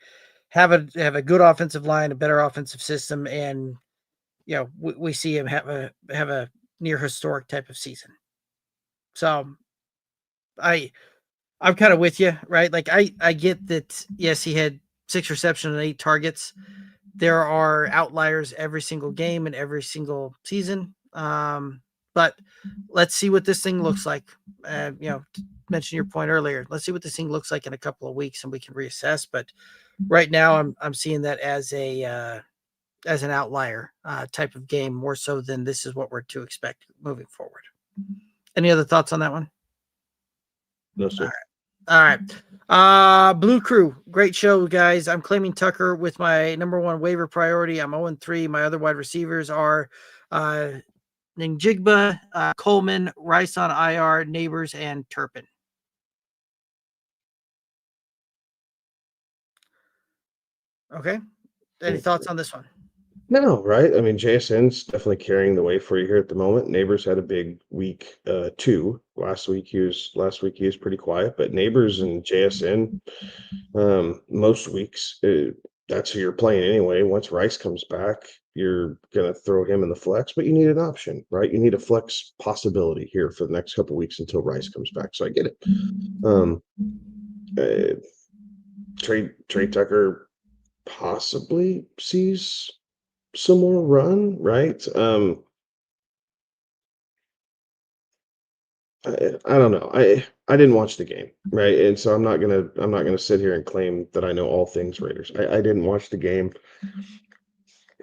have a good offensive line, a better offensive system, and we see him have a near historic type of season. So I'm kind of with you, right? Like I get that. Yes, he had 6 receptions and 8 targets. There are outliers every single game and every single season. But let's see what this thing looks like. Mention your point earlier. Let's see what this thing looks like in a couple of weeks, and we can reassess. But right now, I'm seeing that as an outlier type of game, more so than this is what we're to expect moving forward. Any other thoughts on that one? No, sir. All right. Blue Crew, great show, guys. I'm claiming Tucker with my number 1 waiver priority. I'm 0-3. My other wide receivers are Njigba, Coleman, Rice on IR, Neighbors, and Turpin. Okay. Any thoughts on this one? No, right? I mean, JSN's definitely carrying the way for you here at the moment. Neighbors had a big week 2. Last week he was pretty quiet, but Neighbors and JSN, most weeks that's who you're playing anyway. Once Rice comes back, you're gonna throw him in the flex, but you need an option, right? You need a flex possibility here for the next couple of weeks until Rice comes back. So I get it. Trey Tucker possibly sees some more run, right? I don't know. I didn't watch the game, right? And so I'm not gonna sit here and claim that I know all things Raiders. I didn't watch the game.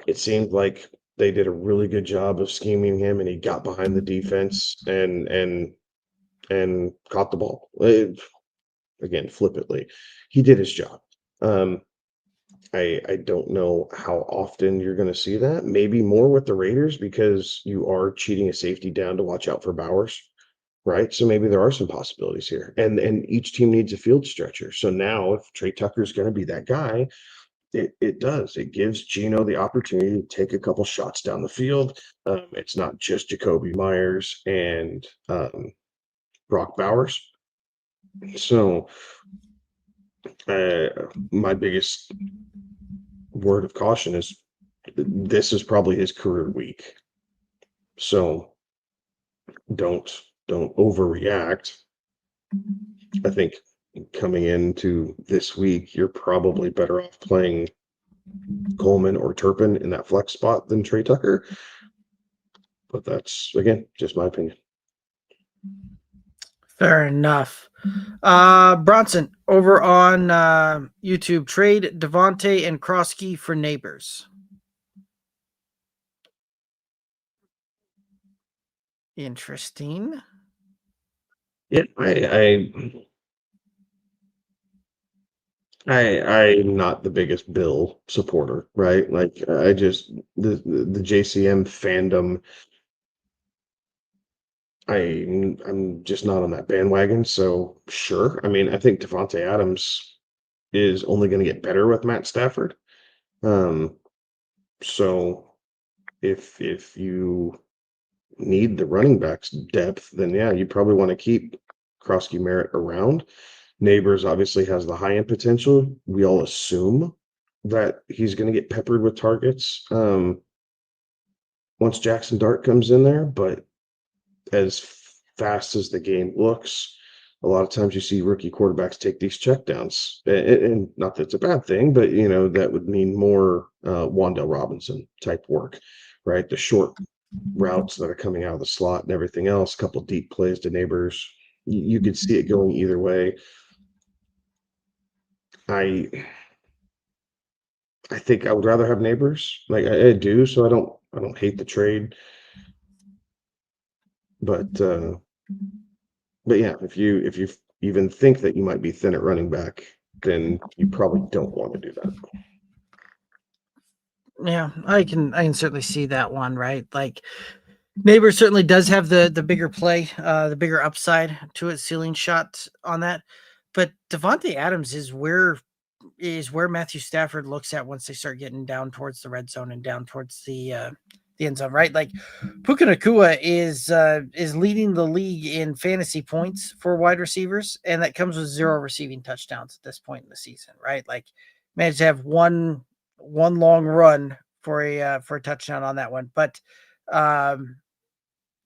It seemed like they did a really good job of scheming him, and he got behind the defense and caught the ball. Again, flippantly, he did his job. I don't know how often you're going to see that. Maybe more with the Raiders because you are cheating a safety down to watch out for Bowers, right? So maybe there are some possibilities here. And each team needs a field stretcher. So now if Trey Tucker is going to be that guy, it does. It gives Geno the opportunity to take a couple shots down the field. It's not just Jacoby Myers and Brock Bowers. So my biggest word of caution is this is probably his career week. So don't overreact. I think coming into this week, you're probably better off playing Coleman or Turpin in that flex spot than Trey Tucker. But that's, again, just my opinion. Fair enough. Bronson, over on YouTube, trade Devontae and Krosky for Neighbors. Interesting. Yeah, I'm not the biggest Bill supporter, right? Like I just the JCM fandom, I'm just not on that bandwagon. So sure, I mean, I think Devontae Adams is only going to get better with Matt Stafford. Um, so if you need the running backs depth, then yeah, you probably want to keep Krosky Merritt around. Neighbors obviously has the high end potential. We all assume that he's going to get peppered with targets once Jackson Dart comes in there, but as fast as the game looks, a lot of times you see rookie quarterbacks take these checkdowns, and not that it's a bad thing, but that would mean more Wandale Robinson type work, right? The short routes that are coming out of the slot and everything else, a couple deep plays to Neighbors. You could see it going either way. I I think I would rather have Neighbors. Like I do, so I don't hate the trade. But yeah, if you even think that you might be thin at running back, then you probably don't want to do that. Yeah, I can certainly see that one, right? Like Neighbor certainly does have the bigger play, the bigger upside to its ceiling shot on that. But Devontae Adams is where Matthew Stafford looks at once they start getting down towards the red zone and down towards the end zone, right? Like Puka Nacua is leading the league in fantasy points for wide receivers, and that comes with 0 receiving touchdowns at this point in the season, right? Like managed to have one long run for a touchdown on that one, but um,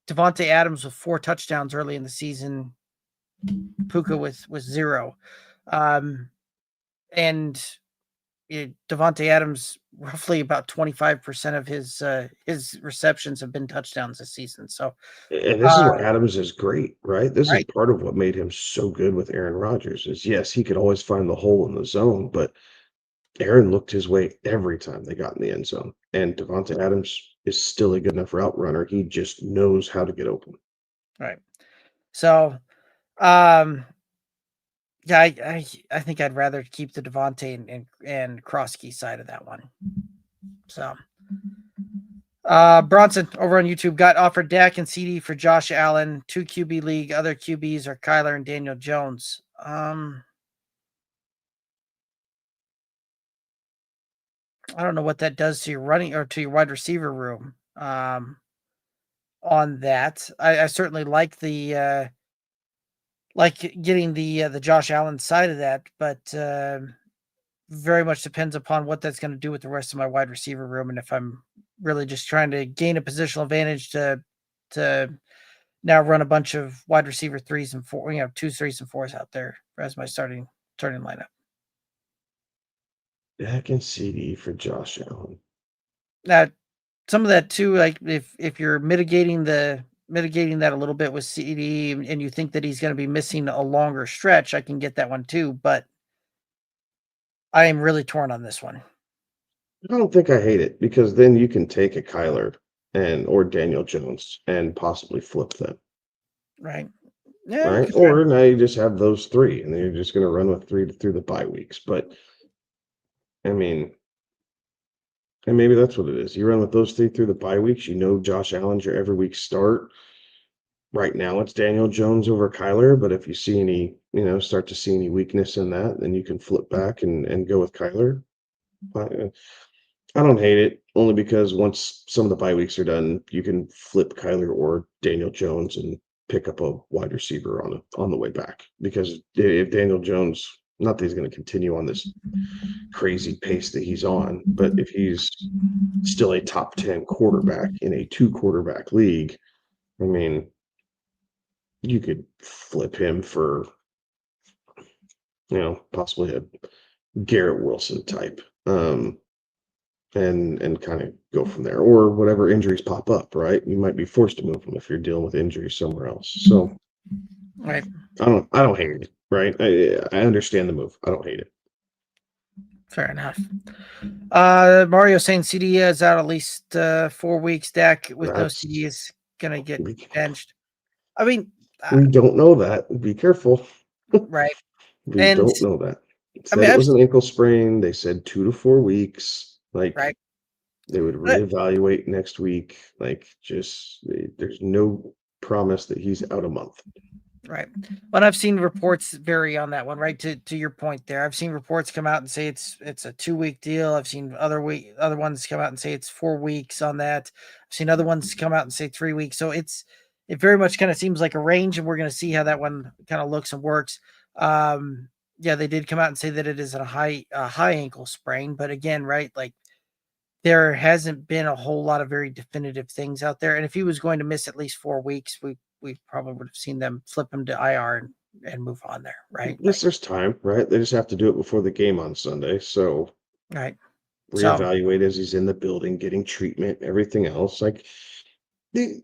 Devontae Adams with 4 touchdowns early in the season, Puka with 0, and Devontae Adams, roughly about 25% of his receptions have been touchdowns this season. So, And this is why Adams is great, right? This is right, part of what made him so good with Aaron Rodgers is yes, he could always find the hole in the zone, but Aaron looked his way every time they got in the end zone. And Devontae Adams is still a good enough route runner. He just knows how to get open. right. So, um, yeah, I think I'd rather keep the Devontae and Krosky side of that one. So, Bronson over on YouTube got offered Dak and CD for Josh Allen, 2 QB league. Other QBs are Kyler and Daniel Jones. I don't know what that does to your running or to your wide receiver room. On that, I certainly like the like getting the Josh Allen side of that, but very much depends upon what that's going to do with the rest of my wide receiver room, and if I'm really just trying to gain a positional advantage to now run a bunch of wide receiver 3s and 4, 2s, 3s, and 4s out there as my starting lineup. Dak and CD for Josh Allen. Now, some of that too, like if you're mitigating that a little bit with CD and you think that he's going to be missing a longer stretch, I can get that one too. But I am really torn on this one. I don't think I hate it because then you can take a Kyler or Daniel Jones and possibly flip them. Right. Yeah. Right. Or now you just have those 3 and then you're just going to run with 3 through the bye weeks. But I mean, and maybe that's what it is. You run with those 3 through the bye weeks. Josh Allen's your every week start. Right now it's Daniel Jones over Kyler, but if you see start to see any weakness in that, then you can flip back and go with Kyler. I don't hate it only because once some of the bye weeks are done, you can flip Kyler or Daniel Jones and pick up a wide receiver on the way back. Because if Daniel Jones, not that he's going to continue on this crazy pace that he's on, but if he's still a top 10 quarterback in a 2 quarterback league, I mean, you could flip him for, possibly a Garrett Wilson type, and kind of go from there, or whatever injuries pop up, right? You might be forced to move him if you're dealing with injuries somewhere else. So Right. I don't hate it, right? I understand the move. I don't hate it. Fair enough. Mario saying CD is out at least 4 weeks. Dak with no That's CD is gonna get we, benched. I mean, we don't know that. Be careful. right. We And don't know that. It I mean, said it was an ankle sprain. They said 2 to 4 weeks. Like right. they would But reevaluate next week. Like there's no promise that he's out a month. Right. But I've seen reports vary on that one, right? To your point there. I've seen reports come out and say it's a 2 week deal. I've seen other ones come out and say it's 4 weeks on that. I've seen other ones come out and say 3 weeks. So it very much kind of seems like a range, and we're gonna see how that one kind of looks and works. Yeah, they did come out and say that it is a high ankle sprain, but again, right, like there hasn't been a whole lot of very definitive things out there. And if he was going to miss at least 4 weeks, we probably would have seen them flip him to IR and move on there, right? Yes, there's time, right? They just have to do it before the game on Sunday. So Right. So reevaluate as he's in the building, getting treatment, everything else. Like the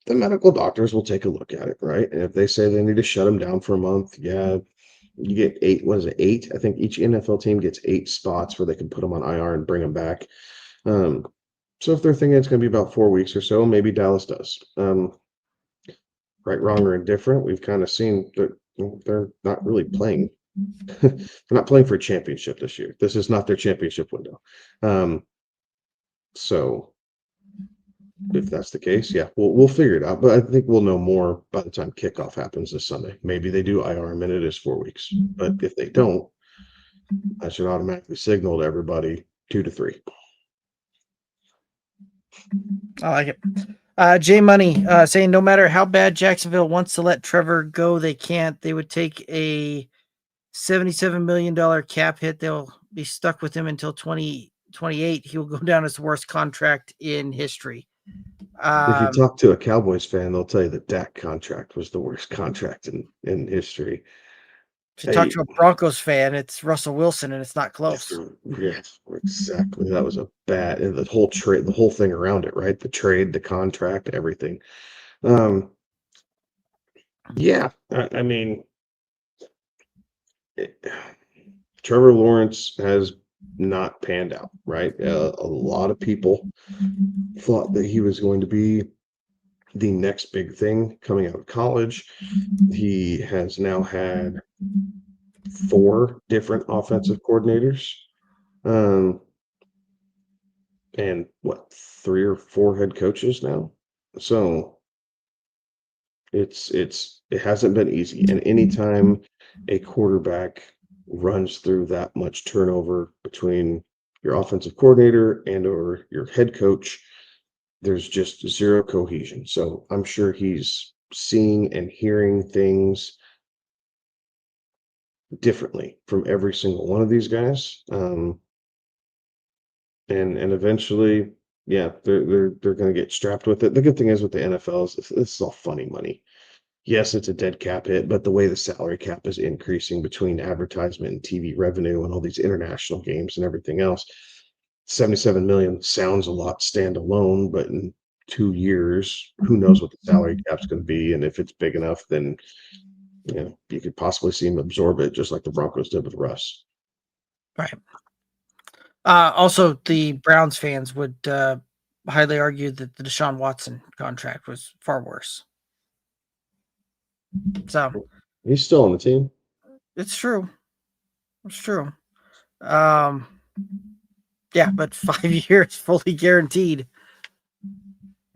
the medical doctors will take a look at it, right? And if they say they need to shut him down for a month, yeah, you get eight. What is it? Eight? I think each NFL team gets 8 spots where they can put him on IR and bring him back. Um, so if they're thinking it's going to be about 4 weeks or so, maybe Dallas does. Right, wrong, or indifferent, we've kind of seen that they're not really playing. They're not playing for a championship this year. This is not their championship window. Um, so if that's the case, yeah, we'll figure it out. But I think we'll know more by the time kickoff happens this Sunday. Maybe they do IR him and it is 4 weeks. But if they don't, I should automatically signal to everybody 2 to 3. I like it. J Money saying no matter how bad Jacksonville wants to let Trevor go, they can't. They would take a $77 million cap hit. They'll be stuck with him until 2028. He will go down as the worst contract in history. If you talk to a Cowboys fan, they'll tell you the Dak contract was the worst contract in history. If you talk to a Broncos fan, it's Russell Wilson, and it's not close. Yes, exactly. That was a bad, and the whole trade, the whole thing around it, right? The trade, the contract, everything. Yeah, I mean, Trevor Lawrence has not panned out, right? A lot of people thought that he was going to be the next big thing coming out of college. He has now had 4 different offensive coordinators, and what, 3 or 4 head coaches now. So it hasn't been easy. And anytime a quarterback runs through that much turnover between your offensive coordinator and or your head coach, there's just zero cohesion. So I'm sure he's seeing and hearing things differently from every single one of these guys. And eventually, yeah, they're going to get strapped with it. The good thing is with the NFL is this is all funny money. Yes, it's a dead cap hit, but the way the salary cap is increasing between advertisement and TV revenue and all these international games and everything else, 77 million sounds a lot standalone, but in 2 years, who knows what the salary cap's going to be, and if it's big enough, then you could possibly see him absorb it, just like the Broncos did with Russ. Right. Also, the Browns fans would highly argue that the Deshaun Watson contract was far worse. So He's still on the team. it's true. It's true. Yeah, but 5 years fully guaranteed.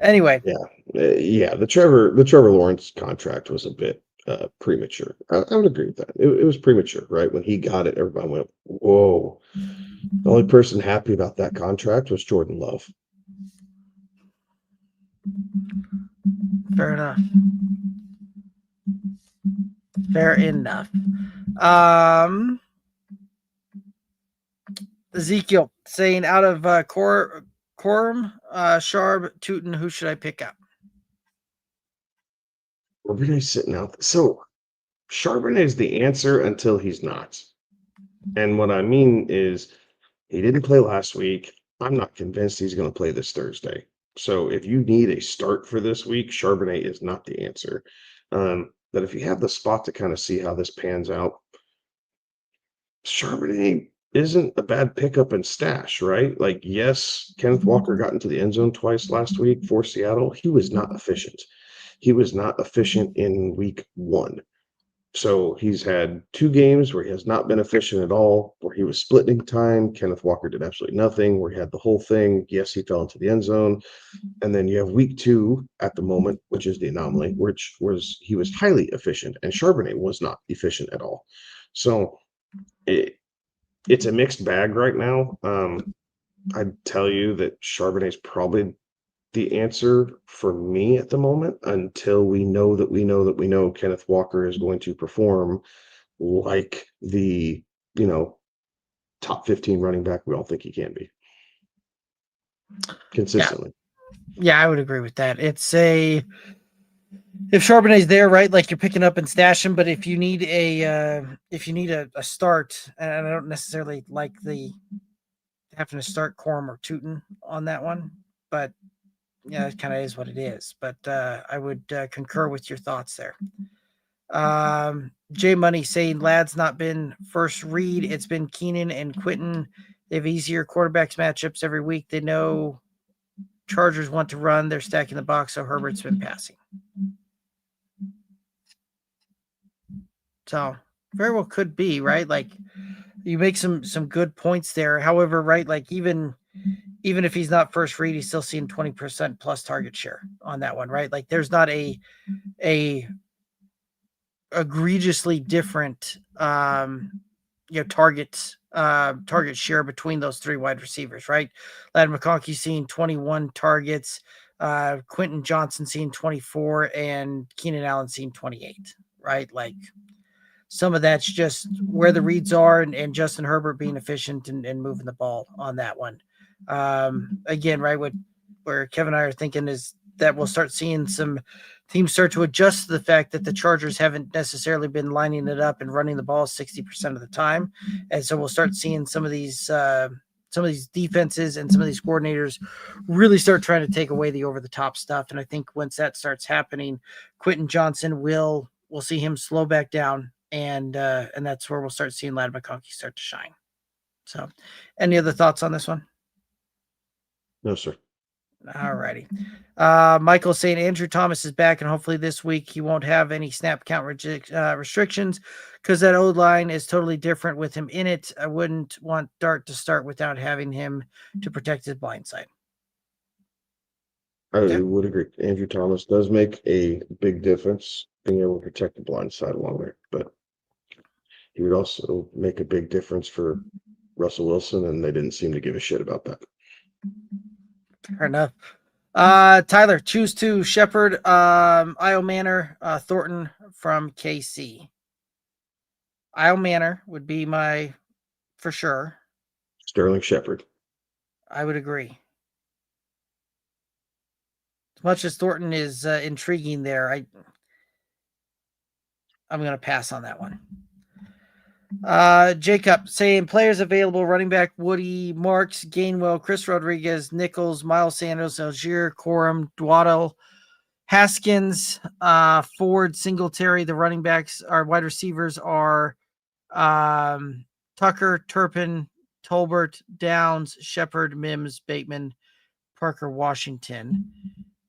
Anyway, Yeah. The Trevor Lawrence contract was a bit premature. I would agree with that. It was premature, right? When he got it, everybody went, "Whoa!" The only person happy about that contract was Jordan Love. fair enough. Fair enough. Ezekiel saying out of Corum, Sharb, Tootin, who should I pick up? Charbonnet's sitting out. So Charbonnet is the answer until he's not. And what I mean is he didn't play last week. I'm not convinced he's going to play this Thursday. So if you need a start for this week, Charbonnet is not the answer. that if you have the spot to kind of see how this pans out, Charbonnet isn't a bad pickup and stash, right? Like, yes, Kenneth Walker got into the end zone twice last week for Seattle. He was not efficient. He was not efficient in week 1. So he's had 2 games where he has not been efficient at all, where he was splitting time. Kenneth Walker did absolutely nothing, where he had the whole thing. Yes, he fell into the end zone. And then you have week 2 at the moment, which is the anomaly, which was he was highly efficient, and Charbonnet was not efficient at all. So it's a mixed bag right now. I'd tell you that Charbonnet's probably the answer for me at the moment until we know Kenneth Walker is going to perform like the, top 15 running back we all think he can be consistently. Yeah, I would agree with that. If Charbonnet's there, right, like you're picking up and stashing, but if you need a start, and I don't necessarily like the having to start Corum or Tootin on that one, but yeah, it kind of is what it is. But I would concur with your thoughts there. J Money saying Ladd's not been first read. It's been Keenan and Quentin. They have easier quarterbacks matchups every week. They know Chargers want to run. They're stacking the box, so Herbert's been passing. So very well could be, right? Like you make some good points there. However, right, like even if he's not first read, he's still seeing 20% plus target share on that one, right? Like there's not a egregiously different target share between those 3 wide receivers, right? Ladd McConkey seeing 21 targets, Quentin Johnson seeing 24, and Keenan Allen seeing 28, right? Like some of that's just where the reads are and Justin Herbert being efficient and moving the ball on that one. Again, right, where Kevin and I are thinking is that we'll start seeing some teams start to adjust to the fact that the Chargers haven't necessarily been lining it up and running the ball 60% of the time. And so we'll start seeing some of these defenses and some of these coordinators really start trying to take away the over-the-top stuff. And I think once that starts happening, Quentin Johnson we'll see him slow back down, and that's where we'll start seeing Ladd McConkey start to shine. So any other thoughts on this one? No, sir. All righty. Michael saying Andrew Thomas is back, and hopefully this week he won't have any snap count restrictions because that O-line is totally different with him in it. I wouldn't want Dart to start without having him to protect his blind side. I would agree. Andrew Thomas does make a big difference being able to protect the blind side along there, but he would also make a big difference for Russell Wilson, and they didn't seem to give a shit about that. Fair enough. Tyler, choose 2, Shepard, Isle Manor, Thornton from KC. Isle Manor would be my, for sure. Sterling Shepard. I would agree. As much as Thornton is intriguing there, I'm going to pass on that one. Jacob saying players available: running back Woody, Marks, Gainwell, Chris Rodriguez, Nichols, Miles Sanders, Algier, Corum, Dwaddle, Haskins, Ford, Singletary. The running backs, our wide receivers are Tucker, Turpin, Tolbert, Downs, Shepard, Mims, Bateman, Parker, Washington.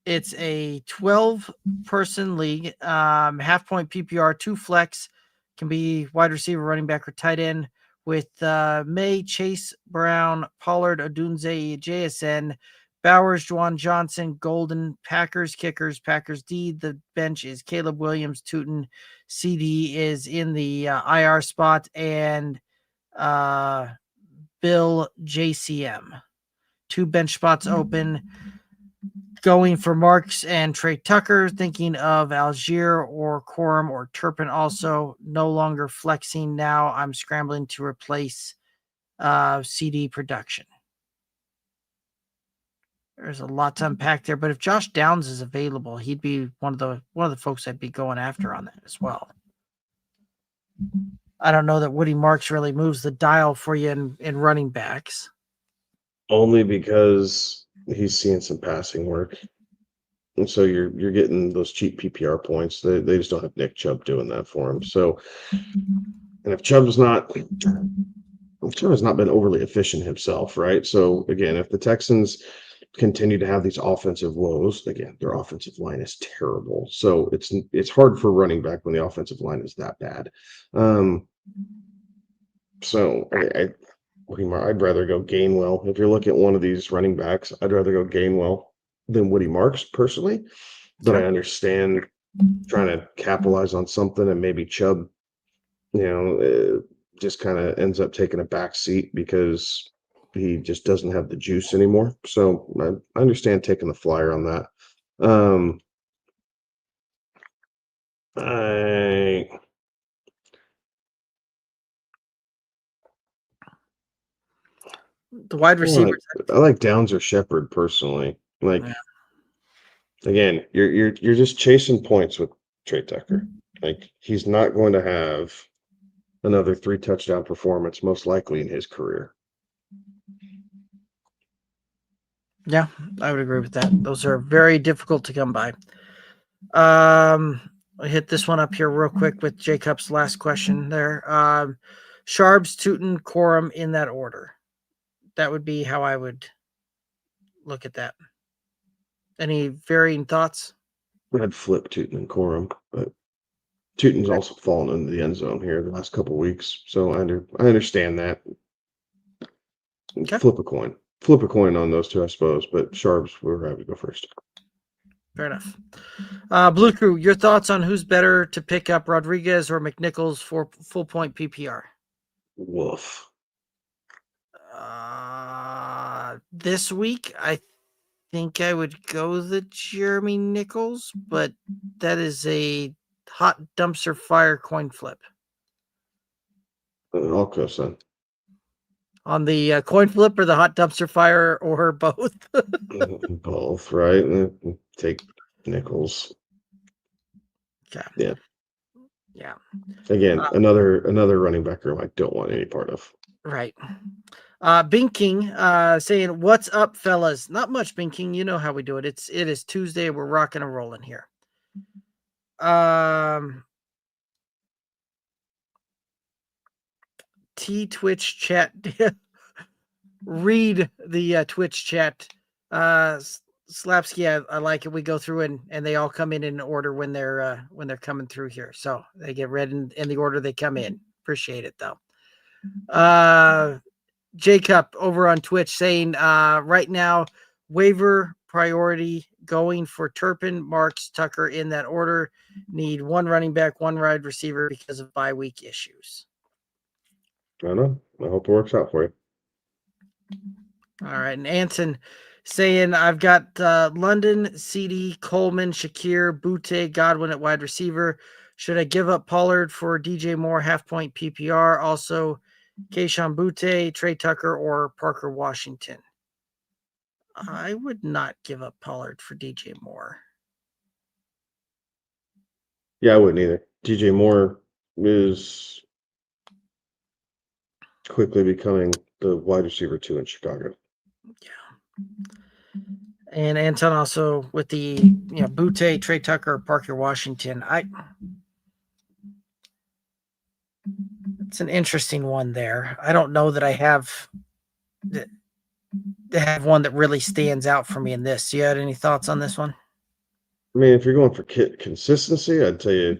It's a 12-person league, half-point PPR, 2 flex. Can be wide receiver, running back, or tight end with May, Chase Brown, Pollard, Odunze, JSN, Bowers, Juwan Johnson, Golden, Packers, kickers, Packers D. The bench is Caleb Williams, Tootin. CD is in the IR spot, and Bill JCM. 2 bench spots open. Going for Marks and Trey Tucker, thinking of Algier or Corum or Turpin also. No longer flexing now. I'm scrambling to replace CD production. There's a lot to unpack there, but if Josh Downs is available, he'd be one of the folks I'd be going after on that as well. I don't know that Woody Marks really moves the dial for you in running backs. Only because he's seeing some passing work. And so you're getting those cheap PPR points. They just don't have Nick Chubb doing that for him. So, and if Chubb has not been overly efficient himself, right? So again, if the Texans continue to have these offensive woes, again, their offensive line is terrible. So it's hard for running back when the offensive line is that bad. So I'd rather go Gainwell. If you're looking at one of these running backs, I'd rather go Gainwell than Woody Marks personally. But I understand trying to capitalize on something, and maybe Chubb, just kind of ends up taking a back seat because he just doesn't have the juice anymore. So I understand taking the flyer on that. The wide receivers. I like Downs or Shepard personally. Again, you're just chasing points with Trey Tucker. Like, he's not going to have another 3 touchdown performance most likely in his career. Yeah, I would agree with that. Those are very difficult to come by. I'll hit this one up here real quick with Jacob's last question there. Sharps, Tootin, Corum in that order. That would be how I would look at that. Any varying thoughts? I'd flip Tootin and Corum, but Tootin's also fallen into the end zone here the last couple of weeks, so I understand that. Okay. Flip a coin on those two, I suppose. But Sharps, we're happy to go first. Fair enough. Blue Crew, your thoughts on who's better to pick up, Rodriguez or McNichols for full point PPR? Woof. This week, I think I would go the Jeremy Nichols, but that is a hot dumpster fire coin flip. I'll co-sign. On the coin flip or the hot dumpster fire, or both? Both, right? Take Nichols. Okay. Yeah. Again, another running back room I don't want any part of. Right. Binking saying, "What's up, fellas?" Not much, Binking. You know how we do it. It is Tuesday. We're rocking and rolling here. Twitch chat. Read the Twitch chat. Slapsky, I like it. We go through and they all come in order when they're coming through here. So they get read in the order they come in. Appreciate it though. Jacob over on Twitch saying right now, waiver priority going for Turpin, Marks, Tucker in that order. Need one running back, one wide receiver because of bye week issues. I know. I hope it works out for you. All right. And Anson saying, I've got London, CD, Coleman, Shakir, Butte, Godwin at wide receiver. Should I give up Pollard for DJ Moore, half point PPR? Also, Keyshawn Butte, Trey Tucker, or Parker Washington? I would not give up Pollard for DJ Moore. Yeah, I wouldn't either. DJ Moore is quickly becoming the wide receiver 2 in Chicago. Yeah. And Anton also with the Butte, Trey Tucker, Parker Washington. It's an interesting one there. I don't know that I have one that really stands out for me in this. You had any thoughts on this one? I mean, if you're going for consistency, I'd tell you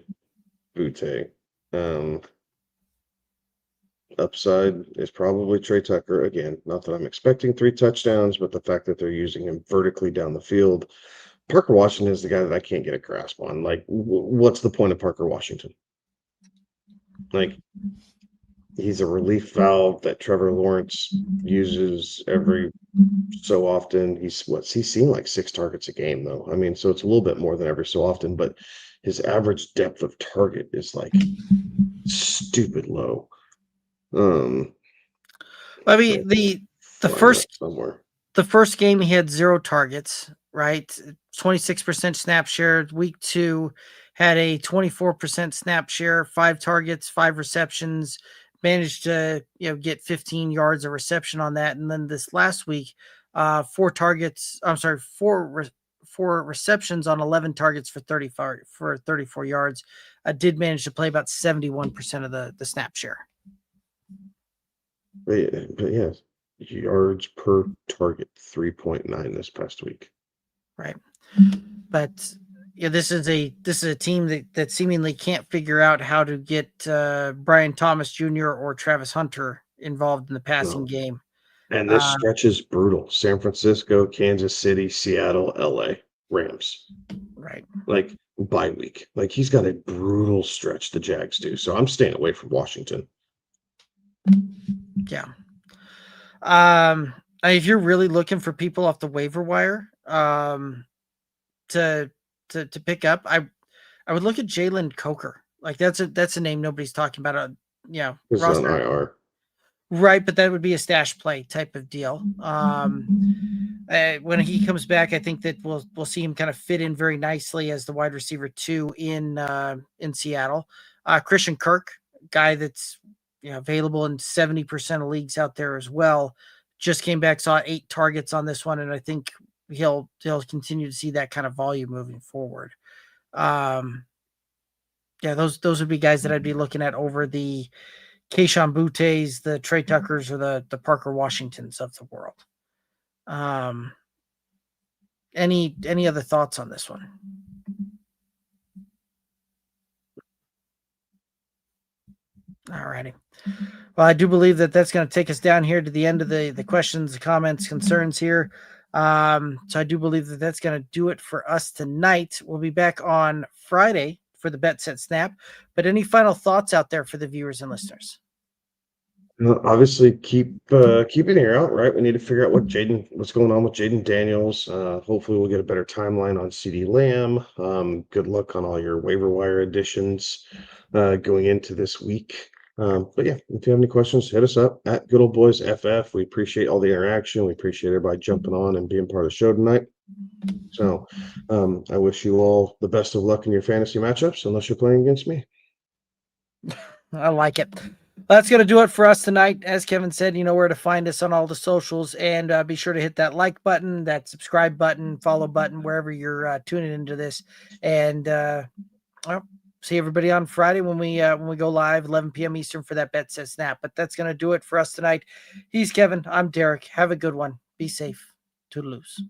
Butte. Upside is probably Trey Tucker. Again, not that I'm expecting 3 touchdowns, but the fact that they're using him vertically down the field. Parker Washington is the guy that I can't get a grasp on. Like, what's the point of Parker Washington? Like, he's a relief valve that Trevor Lawrence uses every so often. He's seen like 6 targets a game, though. I mean, so it's a little bit more than every so often, but his average depth of target is like stupid low. I mean, the first game he had 0 targets, right? 26% snap share. Week 2 had a 24% snap share, 5 targets, 5 receptions, managed to get 15 yards of reception on that. And then this last week, 4 4 receptions on 11 targets for 34 yards. Did manage to play about 71% of the snap share. But yeah, yards per target 3.9 this past week. Right. But yeah, this is a team that seemingly can't figure out how to get Brian Thomas Jr. or Travis Hunter involved in the passing No. game. And this stretch is brutal. San Francisco, Kansas City, Seattle, LA, Rams. Right. Like bye week. Like he's got a brutal stretch, the Jags do. So I'm staying away from Washington. Yeah. If you're really looking for people off the waiver wire to pick up, I would look at Jalen Coker. Like that's a name nobody's talking about. He's on Roster. IR. Right, but that would be a stash play type of deal. When he comes back, I think that we'll see him kind of fit in very nicely as the wide receiver 2 in Seattle. Christian Kirk, guy that's available in 70% of leagues out there as well, just came back, saw 8 targets on this one, and I think he'll continue to see that kind of volume moving forward. Those would be guys that I'd be looking at over the Keyshawn Bouttes, the Trey Tuckers, or the Parker Washingtons of the world. Any other thoughts on this one? All righty. Well, I do believe that that's going to take us down here to the end of the questions, the comments, concerns here. So I do believe that that's going to do it for us tonight. We'll be back on Friday for the Bet Set Snap. But any final thoughts out there for the viewers and listeners? Obviously, keep an ear out, right? We need to figure out what's going on with Jaden Daniels. Hopefully, we'll get a better timeline on CD Lamb. Good luck on all your waiver wire additions going into this week. But yeah, if you have any questions, hit us up at Good Old Boys FF. We appreciate all the interaction. We appreciate everybody jumping on and being part of the show tonight. So I wish you all the best of luck in your fantasy matchups, unless you're playing against me. I like it. That's going to do it for us tonight. As Kevin said, you know where to find us on all the socials, and be sure to hit that like button, that subscribe button, follow button, wherever you're tuning into this. And see everybody on Friday when we go live, 11 p.m. Eastern for that Bet Set Snap. But that's going to do it for us tonight. He's Kevin. I'm Derek. Have a good one. Be safe. Toodaloos.